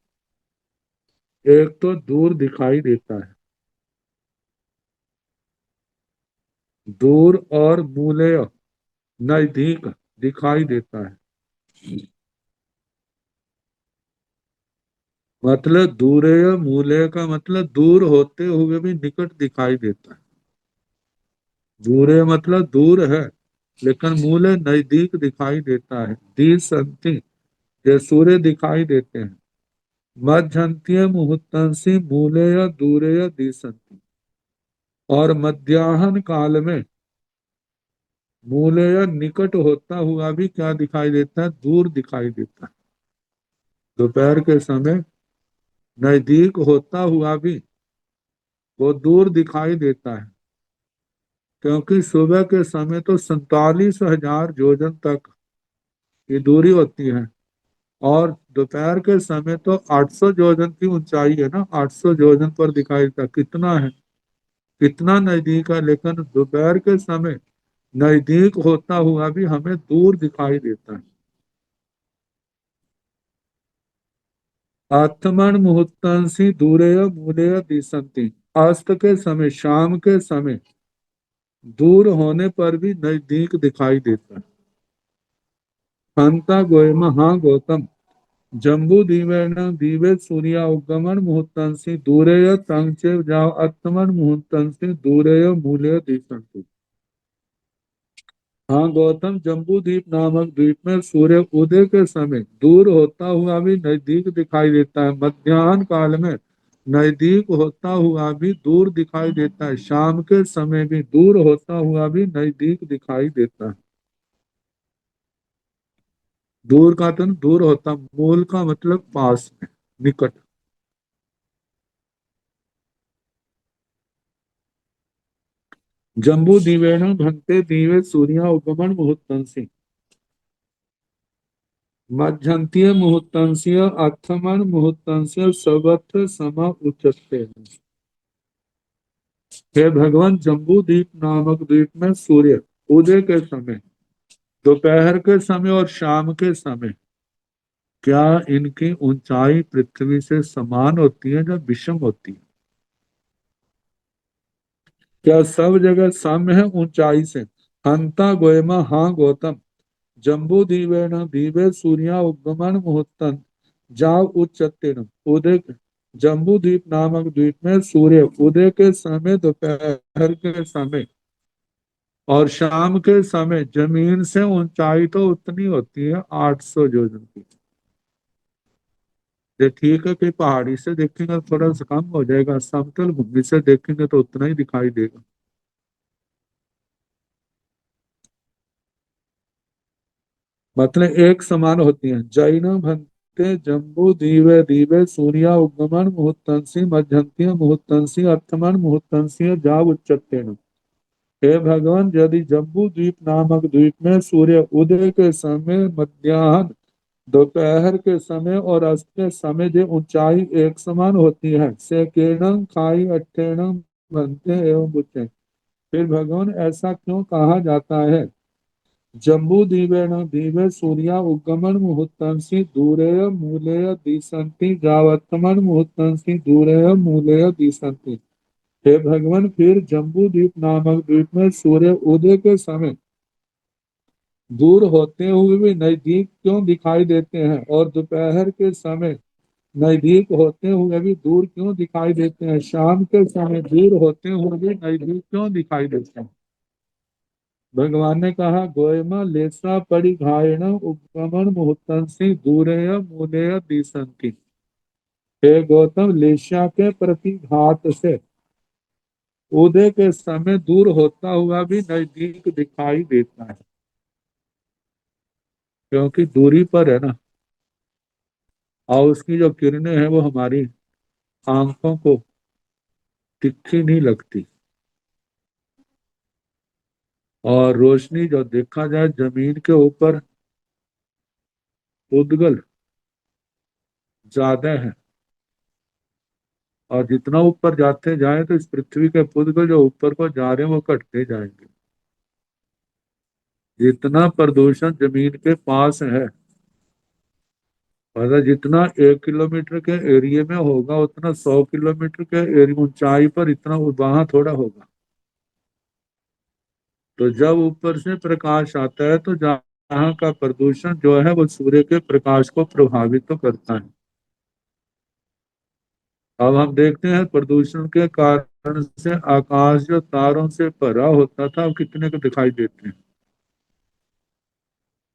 एक तो दूर दिखाई देता है, दूर और मूलेय नजदीक दिखाई देता है। मतलब दूरेय मूलेय का मतलब दूर होते हुए भी निकट दिखाई देता है। दूरे मतलब दूर है लेकिन मूले नजदीक दिखाई देता है। दिशन्ति ये सूर्य दिखाई देते हैं। मध्यन्तीय मुहूर्तंसी मूले या दूरे या दिशन्ति, और मध्याह्न काल में मूले या निकट होता हुआ भी क्या दिखाई देता है, दूर दिखाई देता है। दोपहर के समय नजदीक होता हुआ भी वो दूर दिखाई देता है, क्योंकि सुबह के समय तो 47,000 योजन तक की दूरी होती है और दोपहर के समय तो 800 योजन की ऊंचाई है ना, 800 योजन पर दिखाई देता। कितना है, कितना नजदीक है, लेकिन दोपहर के समय नजदीक होता हुआ भी हमें दूर दिखाई देता है। आत्मन मुहूर्तांसी दूरेय मूलेय दिशन्ति, अस्त के समय शाम के समय दूर होने पर भी नजदीक दिखाई देता है। हंता गोयम, हाँ गौतम, जम्बू दीवेन दीवे सूर्या उगमन मुहूर्तंसी दूरेय तंचे जाओ अत्मन मुहूर्तंसी दूरेय मूल्य दिशंति। हाँ गौतम, जम्बू द्वीप नामक द्वीप में सूर्य उदय के समय दूर होता हुआ भी नजदीक दिखाई देता है, मध्याह्न काल में नजदीक होता हुआ भी दूर दिखाई देता है, शाम के समय भी दूर होता हुआ भी नजदीक दिखाई देता है। दूर का तो दूर होता, मूल का मतलब पास में, निकट। जम्बू दीवेण भंते दीवे सूर्या उगमन मुहूर्तंसी मध्यंतीय मुहूर्तंसीय अथमन मुहूर्तंसीय सर्वत्र समा उच्चते। हे भगवान, जम्बू द्वीप नामक द्वीप में सूर्य उदय के समय, दोपहर के समय और शाम के समय क्या इनकी ऊंचाई पृथ्वी से समान होती है या विषम होती है? क्या सब जगह साम्य है ऊंचाई से? हंता गोयमा, हाँ गौतम, जम्बू दीवेन दीवे सूर्या उगमन मुहूर्तन जाव उच्चतेन उदय, जम्बू द्वीप नामक द्वीप में सूर्य उदय के समय, दोपहर के समय और शाम के समय जमीन से ऊंचाई तो उतनी होती है 800 योजन की। ये ठीक है कि पहाड़ी से देखेंगे तो थोड़ा सा कम हो जाएगा, समतल भूमि से देखेंगे तो उतना ही दिखाई देगा। मतलब एक समान होती है। जैन भंते जम्बू दीवे दीवे सूर्या उगमन मुहूर्तंसी मध्यंती मुहूर्तंसी अर्थमन मुहूर्तंसी जाव उच्चते। हे भगवान, यदि जम्बू द्वीप नामक द्वीप में सूर्य उदय के समय, मध्याह्न, दोपहर के समय और अस्त के समय जो ऊंचाई एक समान होती है, से केणम खाई अट्ठेणम बनते एवं बुझते, फिर भगवान ऐसा क्यों कहा जाता है? जम्बू दीवेन दीवे सूर्या उगमन मुहूर्तंसी दूरेय मूलेय दिशंति जावत्तमन मुहूर्तंसी दूरेय मूलेय दिशंति। हे भगवान, फिर जम्बू द्वीप नामक द्वीप में सूर्य उदय के समय दूर होते हुए भी नजदीक क्यों दिखाई देते हैं, और दोपहर के समय नजदीक होते हुए भी दूर क्यों दिखाई देते हैं, शाम के समय दूर होते हुए भी नजदीक क्यों दिखाई देते हैं? भगवान ने कहा, गोयमा लेसा पड़ी घायण उपगमन मुहूर्तंसी दूरेय मूलेय दिशंति। हे गौतम, लेशा के प्रति घात से उदय के समय दूर होता हुआ भी नजदीक दिखाई देता है, क्योंकि दूरी पर है ना, और उसकी जो किरणें हैं वो हमारी आंखों को तिखी नहीं लगती। और रोशनी जो देखा जाए जमीन के ऊपर उद्गल ज्यादा है, और जितना ऊपर जाते जाए तो इस पृथ्वी के पुद्गल जो ऊपर को जा रहे हैं वो घटते जाएंगे। जितना प्रदूषण जमीन के पास है, मतलब जितना 1 किलोमीटर के एरिया में होगा उतना 100 किलोमीटर के एरिया ऊंचाई पर इतना वहां थोड़ा होगा। तो जब ऊपर से प्रकाश आता है तो जहाँ का प्रदूषण जो है वो सूर्य के प्रकाश को प्रभावित तो करता है। अब हम देखते हैं प्रदूषण के कारण से आकाश जो तारों से भरा होता था अब कितने को दिखाई देते हैं।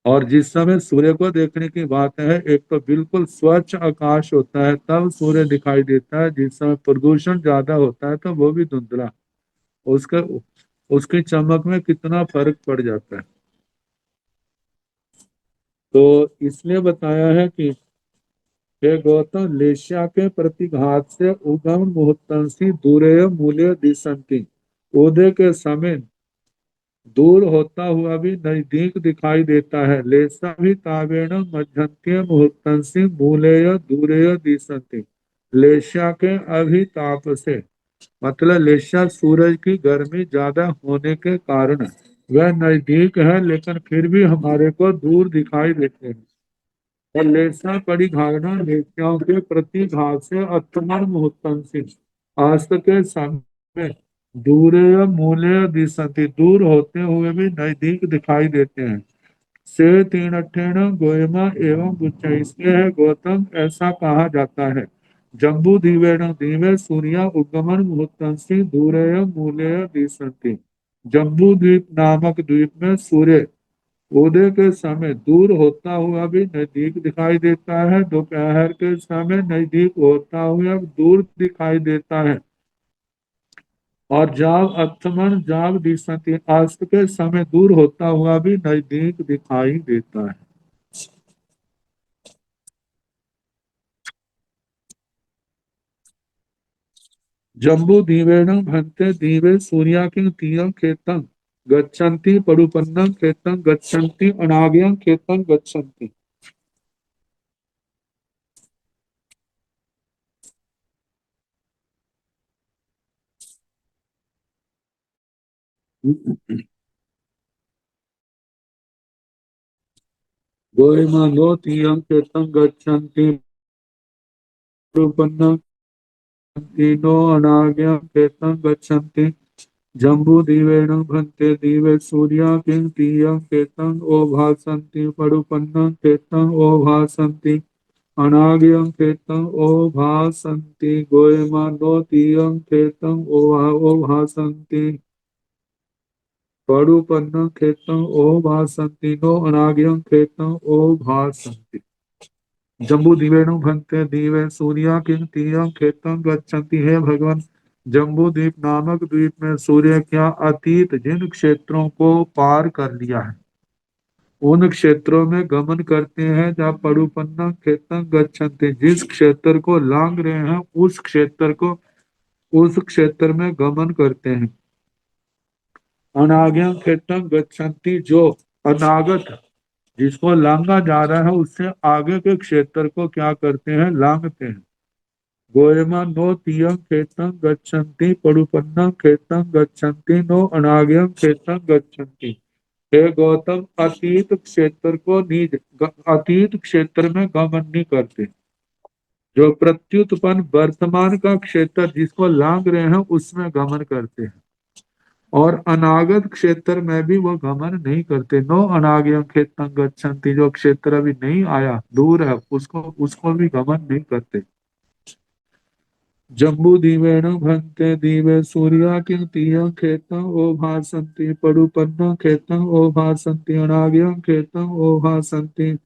और जिस समय सूर्य को देखने की बात है, एक तो बिल्कुल स्वच्छ आकाश होता है तब सूर्य दिखाई देता है, जिस समय प्रदूषण ज्यादा होता है तो वो भी धुंधला, उसका उसकी चमक में कितना फर्क पड़ जाता है। तो इसलिए बताया है कि हे गौतम, लेश्या के प्रतिघात से उगम मुहूर्तंसी दूरेय मूल्य दिशंति, उदय के समय दूर होता हुआ भी नजदीक दिखाई देता है। लेसा भी तावेण मध्यंतीय मुहूर्तंसी मूलेय दूरेय दिशंति। लेशा के अभिताप से, मतलब लेशा सूरज की गर्मी ज्यादा होने के कारण वह नजदीक है लेकिन फिर भी हमारे को दूर दिखाई देते हैं। और लेसा पड़ी घाघना लेसाओं के प्रति घात से अत्मन मुहूर्तंसी, अस्त के समय दूर मूल्य दिशंति, दूर होते हुए भी नजदीक दिखाई देते हैं। से तीर्णठेन गोयमा एवं गुच्छ, इसलिए है गौतम ऐसा कहा जाता है। जम्बू दीवेण दीवे सूर्या उगमन मुहूर्तंसि दूरेय मूलेय दिशन्ति। जम्बू द्वीप नामक द्वीप में सूर्य उदय के समय दूर होता हुआ भी नजदीक दिखाई देता है, दोपहर के समय नजदीक होता हुआ दूर दिखाई देता है, और जाव अस्तमन जाव दिशंति, अस्त के समय दूर होता हुआ भी नजदीक दिखाई देता है। जम्बू दीवेन भन्ते दीवे सूर्याकिं तीयं खेतं गच्छन्ति पडुपन्नं खेतं गच्छन्ति अनाग्यं खेतं गच्छन्ति। गोयमानो तीयं खेतं गच्छन्ति पडुपन्नं तीनो अनाग्यं खेतं गच्छन्ति। जम्बू दीवेन भन्ते दीवे सूर्याकिं तीयं खेतं ओभासन्ति पडुपन्नं खेतं ओभासन्ति अनाग्यं खेतं ओभासन्ति। गोयमानो तीयं खेतं ओभासन्ति पडुपन्नं खेतं ओभासन्ति नो अनाग्यं खेतं ओभासन्ति। जम्बू दीवेणु भन्ते दीवे सूर्या किं तीयं खेतं गच्छन्ति। हे भगवान, जम्बू द्वीप नामक द्वीप में सूर्य क्या अतीत जिन क्षेत्रों को पार कर लिया है उन क्षेत्रों में गमन करते हैं। जहाँ पडुपन्ना खेतं गच्छन्ति, जिस क्षेत्र को लांग रहे हैं उस क्षेत्र में गमन करते हैं। अनाज्ञा खेतं गच्छन्ति, जो अनागत जिसको लांगा जा रहा है उससे आगे के क्षेत्र को क्या करते हैं, लांगते हैं। गोयमा नो तीयं खेतं गच्छन्ति पडुपन्नं खेतं गच्छन्ति नो अनाज्ञं खेतं गच्छन्ति। हे गौतम, अतीत क्षेत्र में गमन नहीं करते। जो प्रत्युत्पन्न वर्तमान का क्षेत्र जिसको लांग रहे हैं उसमें गमन करते हैं, और अनागत क्षेत्र में भी वो गमन नहीं करते। नो अनाग्यं खेतं गच्छन्ति, जो क्षेत्र अभी नहीं आया दूर है उसको भी गमन नहीं करते। जम्बू दीवेन भन्ते दीवे सूर्या किं तीयं खेतं ओभासन्ति पडुपन्नं खेतं ओभासन्ति अनाग्यं खेतं ओभासन्ति।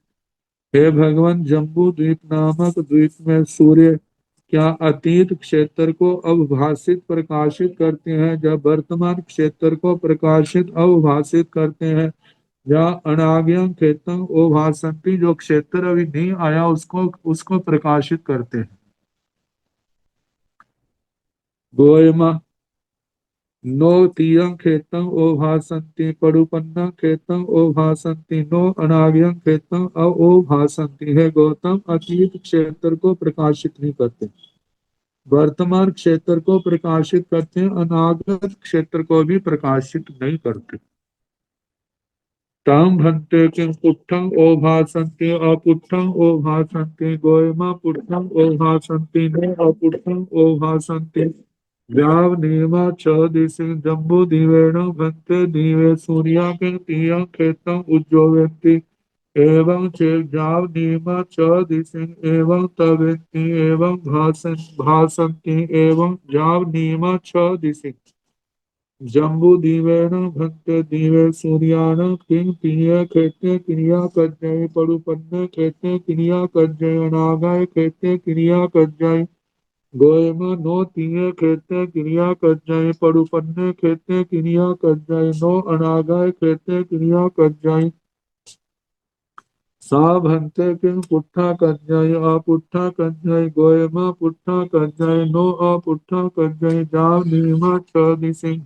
हे भगवान, जम्बू द्वीप नामक द्वीप में सूर्य क्या अतीत क्षेत्र को अवभाषित प्रकाशित करते हैं, जब वर्तमान क्षेत्र को प्रकाशित अवभाषित करते हैं, या अनाग्यं खेतं ओभासन्ति, जो क्षेत्र अभी नहीं आया उसको प्रकाशित करते हैं। गोयमा नो तीयं खेतं ओभासन्ति पडुपन्नं खेतं ओभासन्ति नो अनाग्यं खेतं अओभासन्ति। है गौतम, अतीत क्षेत्र को प्रकाशित नहीं करते, वर्तमान क्षेत्र को प्रकाशित करते हैं, अनागत क्षेत्र को भी प्रकाशित नहीं करते। ताम भन्ते किं पुट्ठं ओभासन्ति अपुट्ठं ओभासन्ति। गोयमा पुट्ठं ओभासन्ति नो अपुट्ठं ओभासन्ति। व्याव नियमा च दिशि जम्बू दीवेण भन्ते दीवे सूर्या किं तीयं खेतं उज्जोवन्ति। एवं जाव नियमा च दिशि एवं तवेन्ति एवं भासन्ति एवं जाव नियमा छ दिशि। जम्बू दीवेन भन्ते दीवे सूर्यान किं तीय खेते क्रिया कज्जय पडुपन्ने खेते क्रिया कज्जय अनागाय खेते क्रिया कज्जय। गोयमा नो तीय खेते क्रिया कज्जय पडुपन्ने खेते क्रिया कज्जय नो अनागाय खेते क्रिया कज्जय। सा भन्ते किं पुट्ठा कज्जय अपुट्ठा कज्जय। गोयमा पुट्ठा कज्जय नो अपुट्ठा कज्जय जाव नियमा छ दिशि।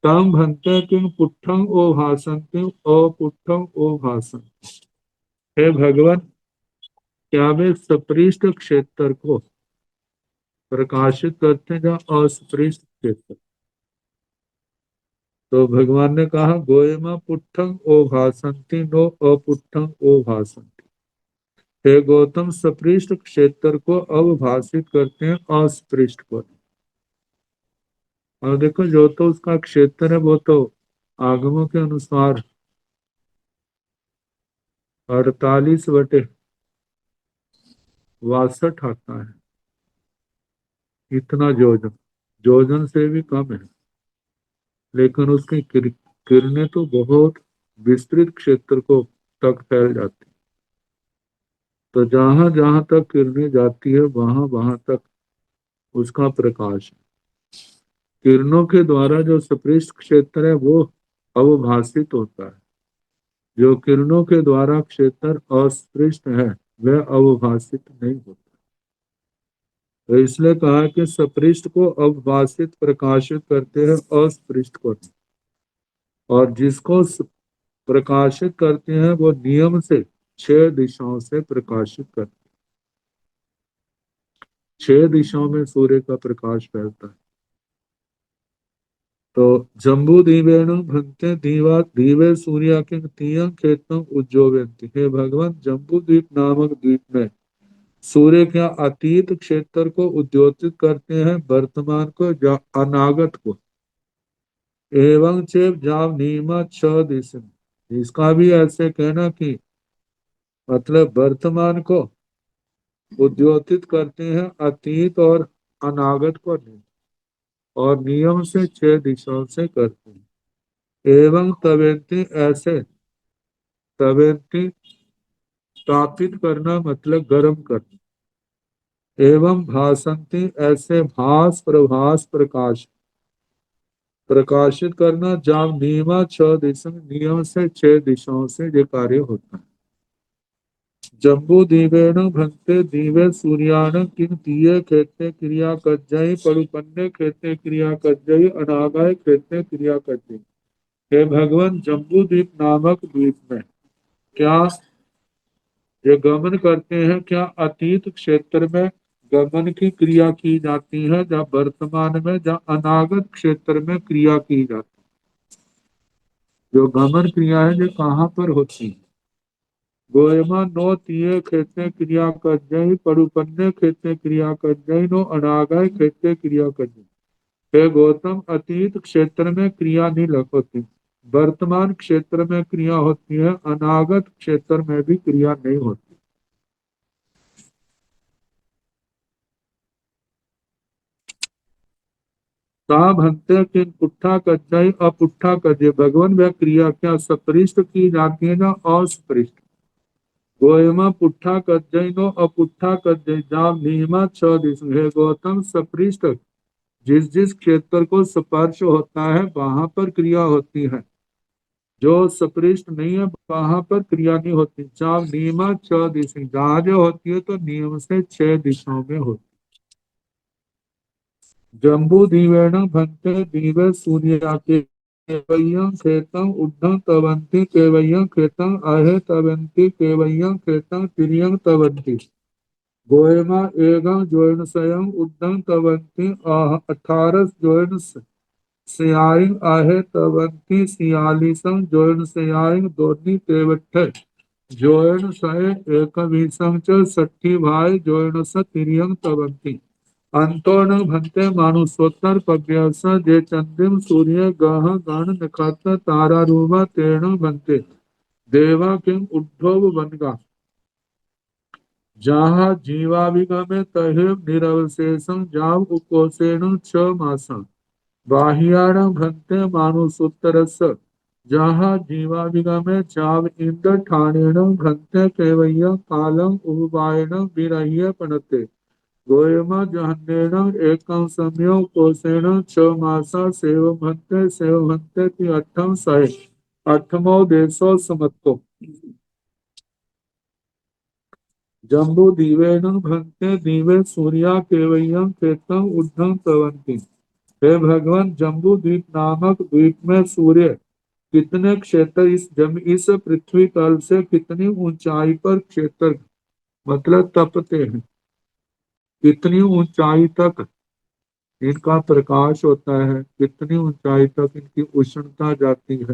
तम भन्ते किं पुट्ठं ओभासन्ति अपुट्ठं ओभासन्ति। हे भगवान, क्या वे सपृष्ठ क्षेत्र को प्रकाशित करते हैं या अस्पृष्ट क्षेत्र। तो भगवान ने कहा गोयमा पुट्ठं ओभासन्ति नो अपुट्ठं ओभासन्ति। हे गौतम, सपृष्ठ क्षेत्र को अवभाषित करते हैं, अस्पृष्ट को। और देखो, जो तो उसका क्षेत्र है वो तो आगमों के अनुसार 48/62 आता है। इतना योजन, योजन से भी कम है, लेकिन उसकी किरणें तो बहुत विस्तृत क्षेत्र को तक फैल जाती। तो जहां जहां तक किरणें जाती है वहां वहां तक उसका प्रकाश है। किरणों के द्वारा जो स्पृष्ट क्षेत्र है वो अवभाषित होता है। जो किरणों के द्वारा क्षेत्र अस्पृष्ट है वह अवभाषित नहीं होता। तो इसलिए कहा कि सपृष्ठ को अवभाषित प्रकाशित करते हैं, अस्पृष्ट को नहीं। और जिसको प्रकाशित करते हैं वो नियम से 6 दिशाओं से प्रकाशित करते हैं। 6 दिशाओं में सूर्य का प्रकाश फैलता है। तो जम्बू दीवेण भंते दीवा दीवे सूर्या के तीयं खेतम उज्जोवंती। हे भगवान, जम्बू द्वीप नामक द्वीप में सूर्य के अतीत क्षेत्र को उद्योतित करते हैं, वर्तमान को अनागत को। एवं चेव जाव नीमा 6 दिशा। इसका भी ऐसे कहना कि मतलब वर्तमान को उद्योतित करते हैं, अतीत और अनागत को नहीं, और नियम से 6 दिशाओं से करते हैं। एवं तवेंती, ऐसे तवेंती तापित करना मतलब गर्म करना। एवं भासंती, ऐसे भास प्रभास प्रकाश प्रकाशित करना। जब नियमा 6 दिशा, नियम से 6 दिशाओं से ये कार्य होता है। जम्बू दीवेण भंते दीवे सूर्याण किन तीये खेते क्रिया कज्जई परुपन्ने खेते क्रिया कज्जई अनागाय खेते क्रिया कज्जई। हे भगवान, जम्बू द्वीप नामक द्वीप में क्या ये गमन करते हैं? क्या अतीत क्षेत्र में गमन की क्रिया की जाती है, या वर्तमान में, या अनागत क्षेत्र में क्रिया की जाती है? जो गमन क्रिया है ये कहाँ पर होती है? गोयमा नो तीये खेते क्रिया कज्जई परुपन्ने खेते क्रिया कज्जई नो अनागय खेते क्रिया कज्जई। हे गौतम, अतीत क्षेत्र में क्रिया नहीं लग होती, वर्तमान क्षेत्र में क्रिया होती है, अनागत क्षेत्र में भी क्रिया नहीं होती। ता भंते किन पुट्ठा कज्जई अपुट्ठा कज्जई। भगवान, वह क्रिया क्या सपृष्ट की जाती है ना अस्पृष्ट? गोयमा पुट्ठा कज्जई नो अपुट्ठा कज्जई जाम नीमा 6 दिश। हे गौतम, सपृष्ट जिस जिस क्षेत्र को स्पर्श होता है वहां पर क्रिया होती है, जो सपृष्ट नहीं है वहां पर क्रिया नहीं होती। जाम नीमा 6 दिश, जहां जो होती है तो नियम से 6 दिशाओं में होती। जम्बू दीवेण भंते दीवे सूर्या के केवय्यं खेतं उद्धं तवन्ति केवय्यं खेतं आहे तवन्ति केवय्यं खेतं तिर्यं तवन्ति। गोयमा एगं ज्वयनसयं उद्धं तवन्ति 18 ज्वयन सयाइं आहे तवन्ति 46 ज्वयन सयाइं दोनी तेवट्ठे ज्वयन सय एकविंशं च 60 भाई ज्वयन स तिर्यं तवन्ति। अंतोन भंते मानुषोत्तर पव्यास जे चंद्रिम सूर्य गह गण नक्षत्र तारा रूपा तेण भंते देवा किम उद्धव बनगा। जहाँ जीवाभिगमे तहे निरवशेषं जाव उपोषेण 6 मासा बाह्याण भंते मानुषोत्तरस। जहाँ जीवाभिगमे जाव इंद्र ठाणेन भंते केवय्य कालम उपवायन विरह्य पणते। गोयमा जहन्नेन एकं सम्यो कोसेण 6 मासा सेवभन्ते की अठम सहे अठमो देशो समत्तो। जम्बू दीवेन भंते दीवे सूर्या केवय्यं खेतम उद्धं तवन्ति। हे भगवान, जम्बू द्वीप नामक द्वीप में सूर्य कितने क्षेत्र इस पृथ्वी तल से कितनी ऊंचाई पर क्षेत्र मतलब तपते हैं, कितनी ऊंचाई तक इनका प्रकाश होता है, कितनी ऊंचाई तक इनकी उष्णता जाती है।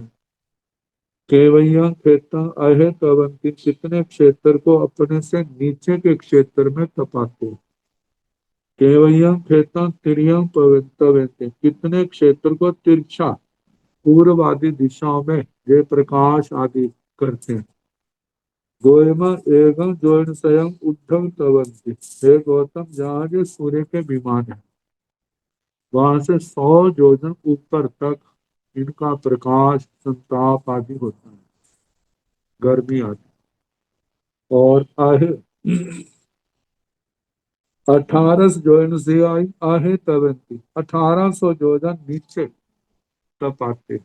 केवैया खेता अहे तवंती, कितने क्षेत्र को अपने से नीचे के क्षेत्र में तपाते हैं। केवैया खेता तिर्यं तवंती, कितने क्षेत्र को तिरछा पूर्व आदि दिशाओं में ये प्रकाश आदि करते हैं। गोयम एवं जोन स्वयं उद्धम तवंती। हे गौतम, जहाँ जो सूर्य के विमान है वहां से 100 योजन ऊपर तक इनका प्रकाश संताप आदि होता है, गर्मी आदि। और आहे 1800 से आई आहे तवंती, 1800 योजन नीचे तप आते,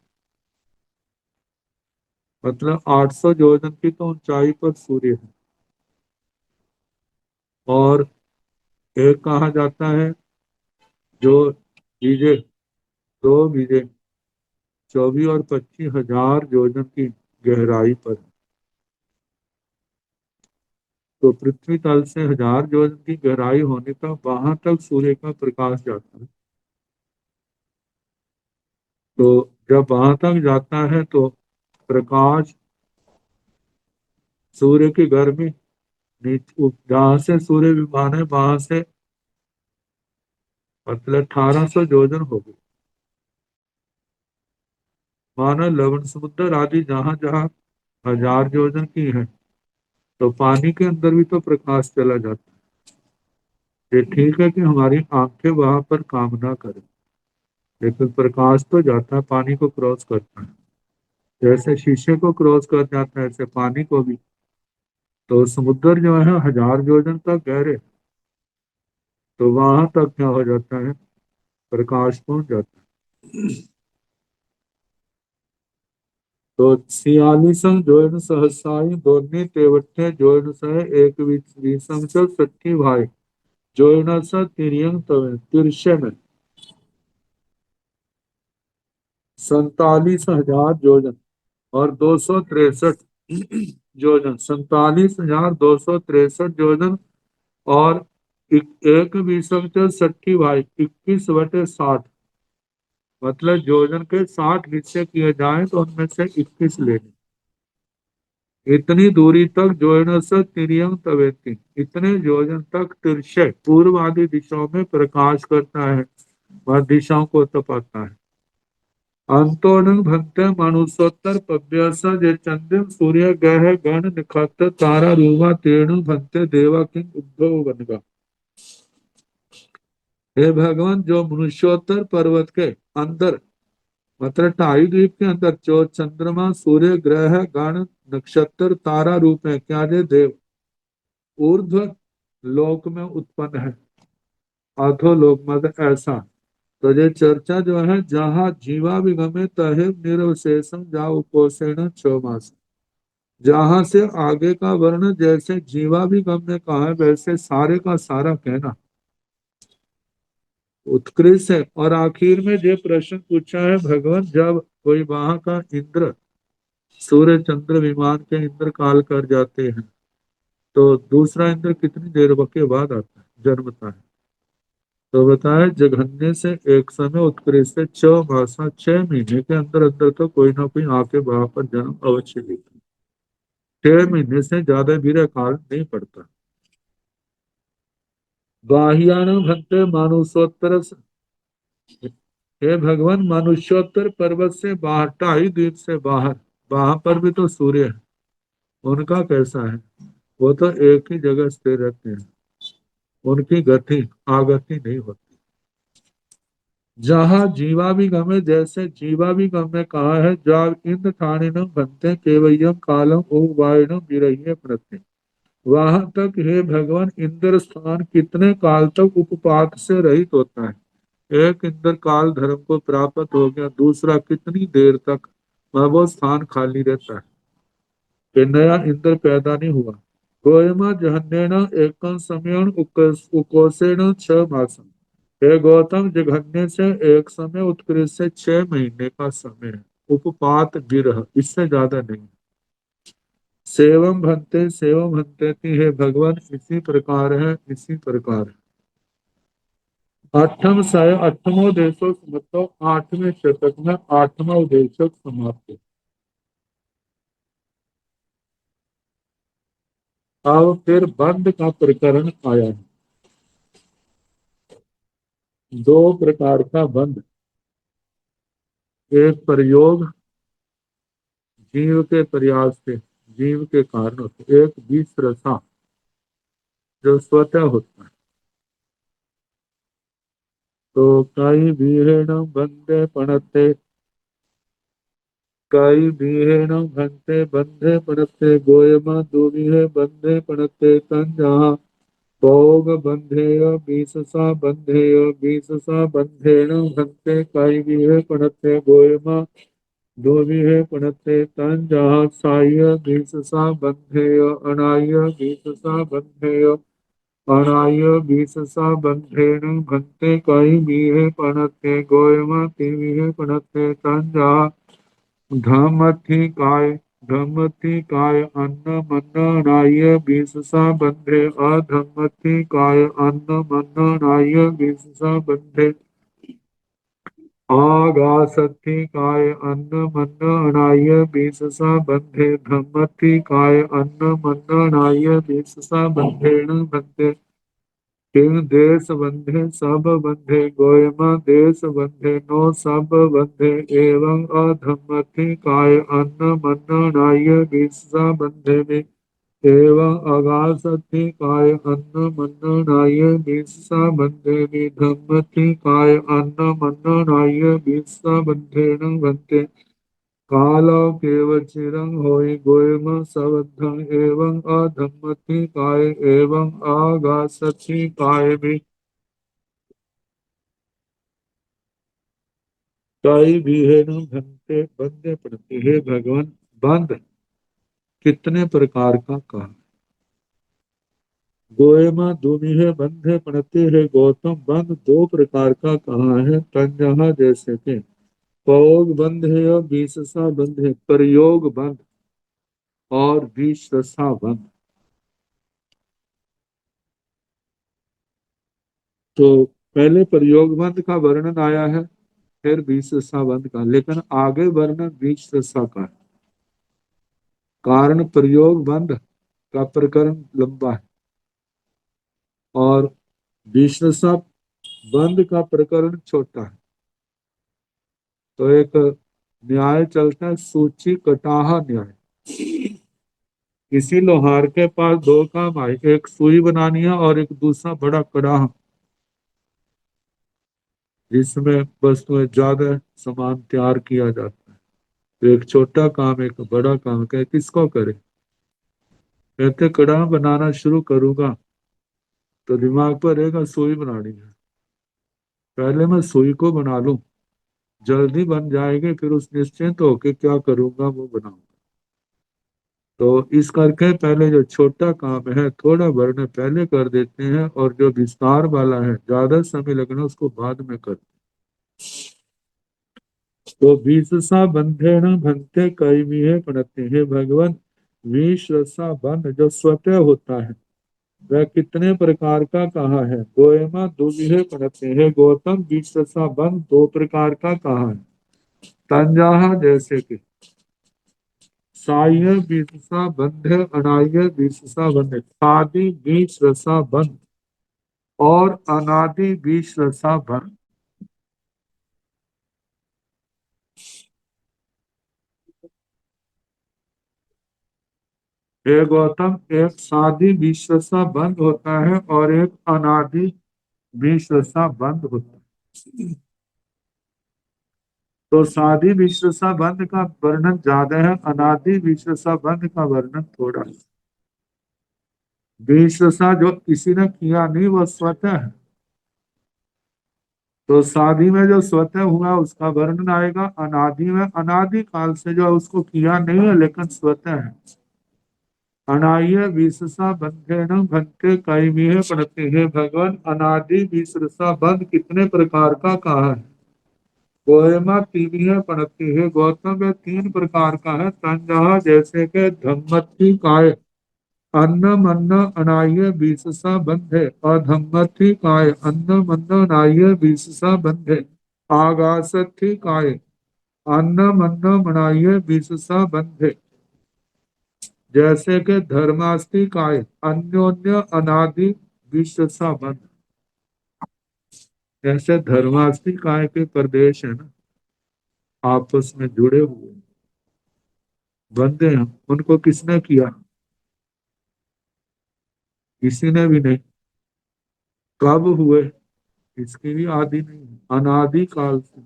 मतलब 800 योजन की तो ऊंचाई पर सूर्य है। और एक कहा जाता है जो बीजे, दो बीजे 24 और 25,000 योजन की गहराई पर। तो पृथ्वी तल से 1000 योजन की गहराई होने तक वहां तक सूर्य का प्रकाश जाता है। तो जब वहां तक जाता है तो प्रकाश सूर्य की गर्मी जहां से सूर्य विमान है वहां से मतलब 1800 योजन हो गई। माना लवण समुद्र आदि जहां जहां 1000 योजन की है तो पानी के अंदर भी तो प्रकाश चला जाता है। ये ठीक है कि हमारी आंखें वहां पर काम ना करें, लेकिन प्रकाश तो जाता है, पानी को क्रॉस करता है। जैसे शीशे को क्रॉस कर जाता है ऐसे पानी को भी। तो समुद्र जो है 1000 योजन तक गहरे, तो वहां तक क्या हो जाता है, प्रकाश पहुंच जाता है। तो 46 जोन सहसाई दोन्ही तेवठे जोन सह एक विषम सठी भाई जोन स तिरियंग तवे तिरछे में 47,000 योजन और 263 योजन, 47,263 योजन और एक विषम सठी भाई 21/60, मतलब योजन के 60 हिस्से किए जाएं तो उनमें से 21 लेने। इतनी दूरी तक जोन से तिरियंग तवेती, इतने योजन तक तिरछे पूर्व आदि दिशाओं में प्रकाश करता है, वह दिशाओं को तपाता है। अंतोन भक्त मनुष्योत्तर पव्यस जे चंद्र सूर्य गह गण निखत तारा रूवा तेणु भक्त देवा किंग उद्भव बनगा। हे भगवान, जो मनुष्योत्तर पर्वत के अंदर मतलब टाई द्वीप के अंदर जो चंद्रमा सूर्य ग्रह गण नक्षत्र तारा रूप है, क्या जे देव ऊर्ध्व लोक में उत्पन्न है, अधोलोक मतलब ऐसा। तो ये चर्चा जो है, जहाँ जीवा विगमे तहे निर्वशेषम जा उपोषण 6 मास। जहां से आगे का वर्ण जैसे जीवा विगम ने कहा है वैसे सारे का सारा कहना उत्कृष्ट है। और आखिर में जो प्रश्न पूछा है भगवान, जब कोई वहां का इंद्र सूर्य चंद्र विमान के इंद्र काल कर जाते हैं तो दूसरा इंद्र कितनी देर के बाद आता है, जन्मता है। तो बताया जघन्य से एक समय उत्कृष्ट से 6 मासा 6 महीने के अंदर अंदर तो कोई ना कोई आके वहां पर जन्म अवश्य लेता है। 6 महीने से ज्यादा भी काल नहीं पड़ता। बाह्यान भद्र मानुषोत्तर, हे भगवान मनुष्योत्तर पर्वत से बाहर टाई द्वीप से बाहर वहां पर भी तो सूर्य है, उनका कैसा है? वो तो एक ही जगह स्थिर रहते हैं, उनकी गति आगति नहीं होती। जहाँ जीवा भी गमे, जैसे जीवा भी गम में कहा है, जब इंद्र ठाणिनम बनते केवयम कालम ओ वायनम विरह्य प्रत्यय। वहां तक हे भगवान इंद्र स्थान कितने काल तक उपपात से रहित होता है? एक इंद्र काल धर्म को प्राप्त हो गया, दूसरा कितनी देर तक वह वो स्थान खाली रहता है कि नया इंद्र पैदा नहीं हुआ। गोयमा जहन्नेन एकम समयन उकोसेन 6 मासम। हे गौतम, जघन्य से एक समय उत्कृष्ट से 6 महीने का समय है। उपपात विरह, इससे ज्यादा नहीं। सेवम भंते थी, हे भगवान इसी प्रकार है, इसी प्रकार है। अठमो देशो मतलब 8वें शतक में 8वां उदेशक समाप्त। अब फिर बंध का प्रकरण आया है। 2 प्रकार का बंध। एक प्रयोग जीव के प्रयास से, जीव के कारण से, एक बीस रसा जो स्वतः होता है। तो कई बीहेण बंधे पणते, कई बीहेण भंते बंधे पणते गोयमा दूरिहे बंधे पणते तन जहाँ भोग बंधेय बीससा बंधेय बीससा बंधेण भंते कई बीहे पणते गोयमा दूरिहे पणते तन जहाँ साह्य बीससा बंधेय अनाह्य बीससा बंधेय अनाह्य बीससा बंधेन भंते कई बीहे पणते गोयमा तिविहे पणते तन जहाँ धमथि काय, धमथि काय अन्न मन्न नाय बीससा बंधे अधमथि काय अन्न मन्न नाय बीससा बंधे आगासथि काय अन्न मन्न नाय बीससा बंधे धमथि काय अन्न मन्न नाय बीससा बंधेन बंधे किंग देश बंधे सब बंधे गोयमा देश बंधे नो सब बंधे एवं अधमथि काय अन्न मन्न नाय बीससा बंधे में एवं अगासथि काय अन्न मन्न नाय बीससा बंधे में धम्मथि काय अन्न मन्न नाय बीससा बंधे न बंधे कालो केवचिरं होई गोयम सबद्धं एवं अधम्मथि काय एवं आगासथि काय भी कई भी है न भंते बंदे पड़ते हे भगवान। बंद कितने प्रकार का कहा। गोयमा दुमिहे बंधे पड़ते है गौतम, बंद दो प्रकार का कहा है। तंजहा जैसे के पयोग बंध है और बीससा बंध है, प्रयोग बंध और बीससा बंध। तो पहले प्रयोग बंध का वर्णन आया है, फिर बीससा बंध का, लेकिन आगे वर्णन बीससा का है। कारण प्रयोग बंध का प्रकरण लंबा है और बीससा बंध का प्रकरण छोटा है। तो एक न्याय चलता है, सूची कटाहा न्याय। किसी लोहार के पास दो काम आए, एक सुई बनानी है और एक दूसरा बड़ा कड़ाहा, जिसमें वस्तुएं ज्यादा सामान तैयार किया जाता है। तो एक छोटा काम एक बड़ा काम, कहे किसको करे। कहते कड़ाहा बनाना शुरू करूंगा तो दिमाग पर रहेगा सुई बनानी है, पहले मैं सुई को बना लूं, जल्दी बन जाएगी, फिर उस निश्चिंत होके क्या करूंगा वो बनाऊंगा। तो इस करके पहले जो छोटा काम है थोड़ा वर्णन पहले कर देते हैं, और जो विस्तार वाला है ज्यादा समय लगना उसको बाद में कर। तो बीससा बंधे न भंते कई भी है पड़ते हैं भगवान। विष रसा बंध जो स्वतः होता है वह कितने प्रकार का कहा है। गोयमा दुविहे पड़ते हैं गौतम, बीस रसा बंध दो प्रकार का कहा है। तंजाहा जैसे कि साह्य बीससा बंधे अनाह्य बीससा बंधे, सादि बीस रसा बंध और अनादि बीस रसा बंध। हे गौतम, एक सादि बीस रसा बंध होता है और एक अनादि बीस रसा बंध होता है। तो सादी बीस रसा बंध का वर्णन ज्यादा है, अनादि बीस रसा बंध का वर्णन थोड़ा है। बीस रसा जो किसी ने किया नहीं वो स्वतः है, तो शादी में जो स्वतः हुआ उसका वर्णन आएगा। अनादि में अनादि काल से जो उसको किया नहीं है लेकिन स्वतः है। अनाह्य विशसा बंधे न भंते कई भी है पढ़ते हैं भगवान। अनादि विशसा बंध कितने प्रकार का कहा है। गोयमा तीन पढ़ते हैं गौतम में तीन प्रकार का है। तंजहा जैसे के धम्मति काय अन्न मन्न अनाह्य बीससा बंधे, अधम्मथि काय अन्न मन्न अनाह्य बीससा बंधे, आगासथि काय अन्न मन्न मनाह्य बीससा बंधे। जैसे कि धर्मास्ति काय अन्योन्य अनादि बीससा बंध। जैसे धर्मास्ति काय के प्रदेश है ना, आपस में जुड़े हुए बंधे हैं। उनको किसने किया? किसी ने भी नहीं। कब हुए इसकी भी आदि नहीं है, अनादि काल से।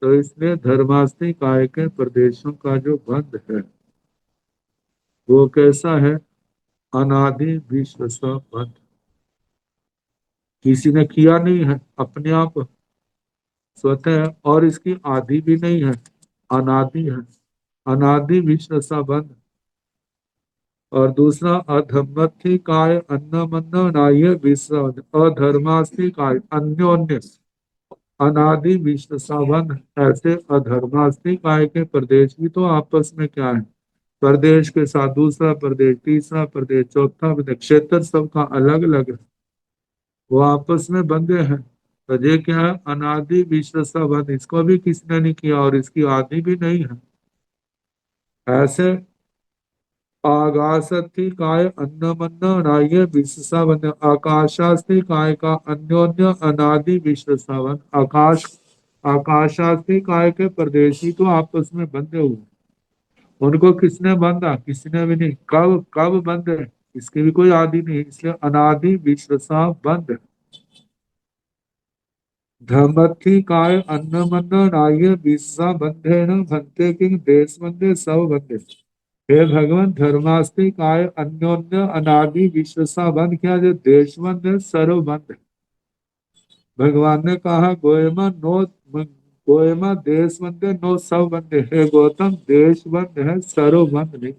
तो इसलिए धर्मास्ति काय के प्रदेशों का जो बंध है वो कैसा है? अनादि विश्व सा बंध। किसी ने किया नहीं है, अपने आप स्वतः है, और इसकी आदि भी नहीं है, अनादि है। अनादि विश्व सा बंध। और दूसरा अधमथि काय अन्न मन्न नाय विश्व। अधर्मास्ति काय अन्योन्य अनादि विश्व संबंध। ऐसे अधर्मास्ति काय के प्रदेश भी तो आपस में क्या है? प्रदेश के साथ दूसरा प्रदेश, तीसरा प्रदेश, चौथा प्रदेश, क्षेत्र सबका अलग अलग है, वो आपस में बंधे हैं। तो ये क्या है? अनादि विश्व संबंध। इसको भी किसने नहीं किया और इसकी आदि भी नहीं है। ऐसे आकाशस्थि काय अन्नमन्न नाय विश्वसावन। आकाशास्थि काय का अन्योन्य अनादि विश्वसावन। आकाशास्थि काय के प्रदेशी तो आपस में बंधे हुए। उनको किसने बांधा? किसी ने भी नहीं। कब कब बंधे इसकी भी कोई आदि नहीं, इसलिए अनादि विश्वसा बंध। धमथि काय अन्नमन्न नाय विश्वसा बंधेन भंते किंग देश बंधे सब बंधे। हे भगवान, धर्मास्ति काय अन्योन्य अनादि विश्वसा बंध। क्या? जो देश बंध है, सर्व बंध है। भगवान ने कहा गोयमा नो गोयमा देश बंध है, नो सब बंध है। हे गौतम, देश बंध है, सर्व बंध नहीं।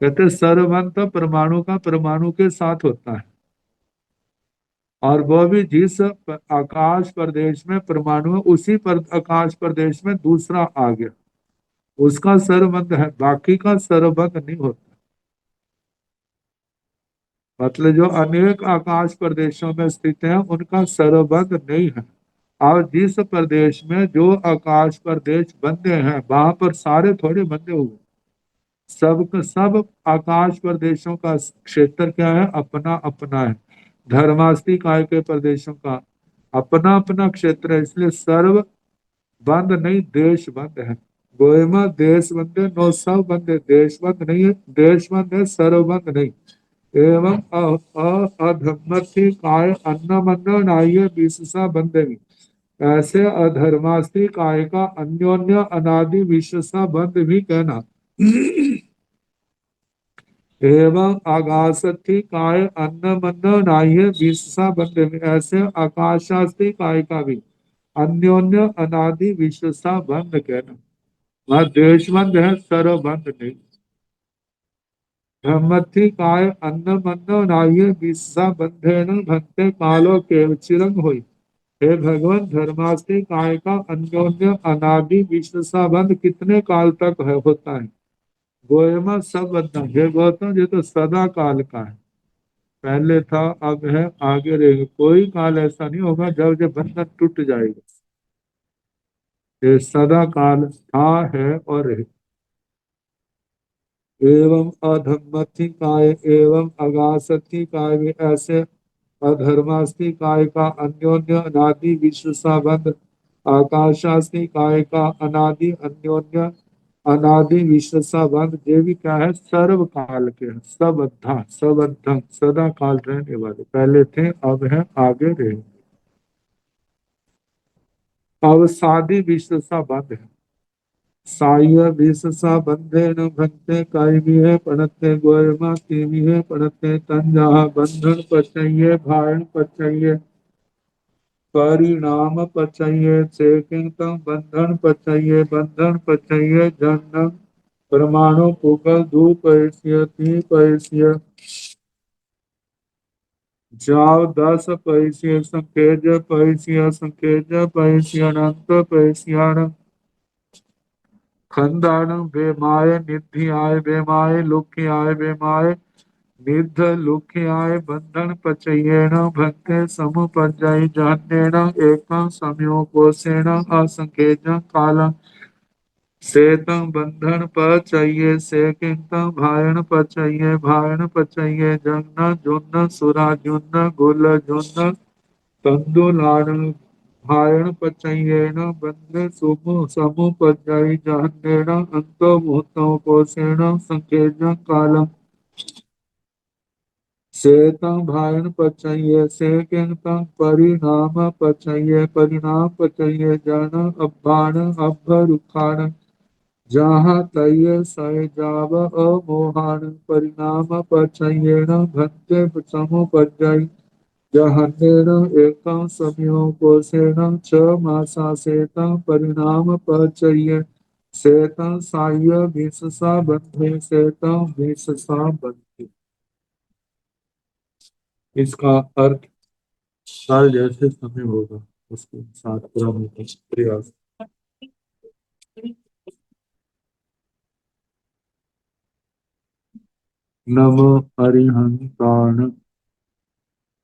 कहते सर्व बंध तो परमाणु का परमाणु के साथ होता है, और वो भी जिस आकाश प्रदेश में परमाणु है उसी पर आकाश प्रदेश में दूसरा आ गया, उसका सर्वबंध है, बाकी का सर्वबंध नहीं होता। मतलब जो अनेक आकाश प्रदेशों में स्थित है उनका सर्वबंध नहीं है। और जिस प्रदेश में जो आकाश प्रदेश बंधे हैं वहां पर सारे थोड़े बंधे हुए। सब आकाश प्रदेशों का क्षेत्र क्या है? अपना अपना है। धर्मास्ति काय के प्रदेशों का अपना अपना क्षेत्र है, इसलिए सर्व बंद नहीं, देश बंद है। गोयमा देश बंद है, नो सब बंद है, देश बंद नहीं है। देश बंद है, सर्व बंद नहीं। एवं अधर्मस्थि काय अन्नमन्न नाय विश्वसा बंधेगी। ऐसे अधर्मास्ति काय का अन्योन्य अनादि विश्वसा बंध भी कहना। एवं आकाशस्थि काय अन्नमन्न नाय विश्वसा बंधेगी। ऐसे आकाशास्ति काय का भी अन्योन्य अनादि विश्वसा बंध कहना। वह देश बंध है, सर्व बंध नहीं। ब्रह्मथि काय अन्न मन्न नाय विश्वा बंधेन भक्ते कालो के चिरंग होई। हे भगवान, धर्मास्ति काय का अन्योन्य अनादि विश्वसा बंध कितने काल तक है होता है? गोयमा सब बंधन। हे गौतम, ये तो सदा काल का है। पहले था, अब है, आगे रहेगा। कोई काल ऐसा नहीं होगा जब ये बंधन टूट जाएगा। ये सदा काल था, है और रहे। एवं अधर्मथि काय एवं अगासथि काय भी ऐसे अधर्मास्ति काय का अन्योन्य अनादि विश्व संबंध। आकाशास्ति काय का अनादि अन्योन्य अनादि विश्व संबंध। ये भी क्या है? सर्व काल के हैं, सबद्धा सबद्धम, सदा काल रहने वाले। पहले थे, अब है, आगे रहे। अवसादी विश्व संबंध है। साय विशसा बंधेन भंते कायमिहे पणते गोयमा तीमिहे पणते तंजा बंधन पचये भारण पचये परिणाम पचये चेकिंतम बंधन पचये बंधन पचये जन्म परमाणु पुगल धूपयस्य तीपयस्य जाव 10 पैस्य संकेज पैस्य संकेज पैस्य अनंत पैस्य खंडाणं बेमाय निध्याय बेमाय लुख्याय बेमाय निध लुख्याय बंधन पचयेन भक्ते समुपज्जय जहन्नेन एकं संयोगोषेण असंकेतं कालं सेतं बंधन पचये सेकिंतं भायन पचये भायन पचये जन्न जुन्न सुरा जुन्न गुल जुन्न तंदुलान भायण पचयेन बंधे समुपजाई जहन्नेन अंतो मुहूर्तम कोशेन संकेत कालम सेतं भायण पचये सेकेतं परिणाम पचये परिणाम पचये जन अब्बाण अभ्भरुखाण जहाँ तय सय जाव अमोहान परिणाम पचयेन भक्ते समुपजाई जहन्नेन एकं समयो कोशेन च मासा सेतं परिणाम पचये सेतं साय भिषसा बंधे सेतं भिषसा बंधे। इसका अर्थ काल जैसे समय होगा उसके साथ पूरा प्रयास। नमो अरिहंताण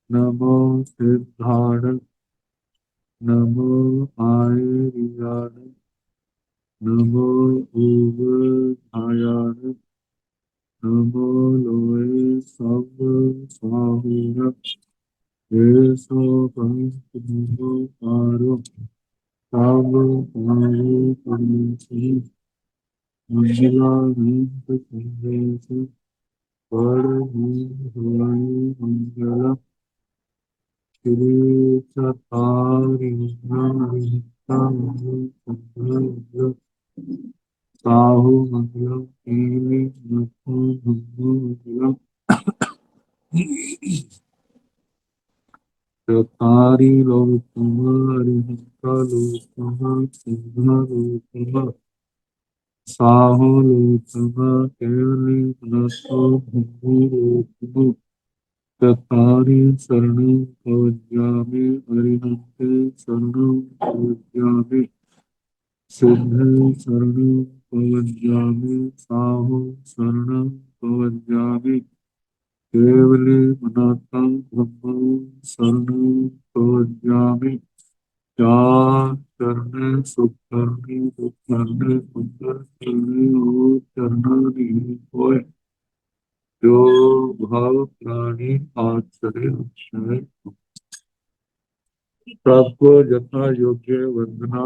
नमो सिद्धाण नमो आयर्याण नमो ऊर्ध्वयाण नमो लोये सब स्वाहुर येषो नमो पारो सब पारो परमेश्वरी मंगलानीत संदेश पर मंगल श्री चतारि साहु मंगलम कीली नथो धम्मो मंगलम चतारि लोकम अरिहंता लोकम सिंह लोकम साहु लोकम केवली नथो धम्मो लोकम चत्वारि शरणं प्रवज्यामि अरिहन्ते शरणं प्रवज्यामि सिद्धे शरणं प्रवज्यामि साहु शरणं प्रवज्यामि केवले मनातं ब्रह्मं शरणं प्रवज्यामि चार चरण सुखरणे दुखरणे सुंदर चरणे और चरणानि होय जो भाव प्राणी आचरे अक्षय सबको यथा योग्य वंदना।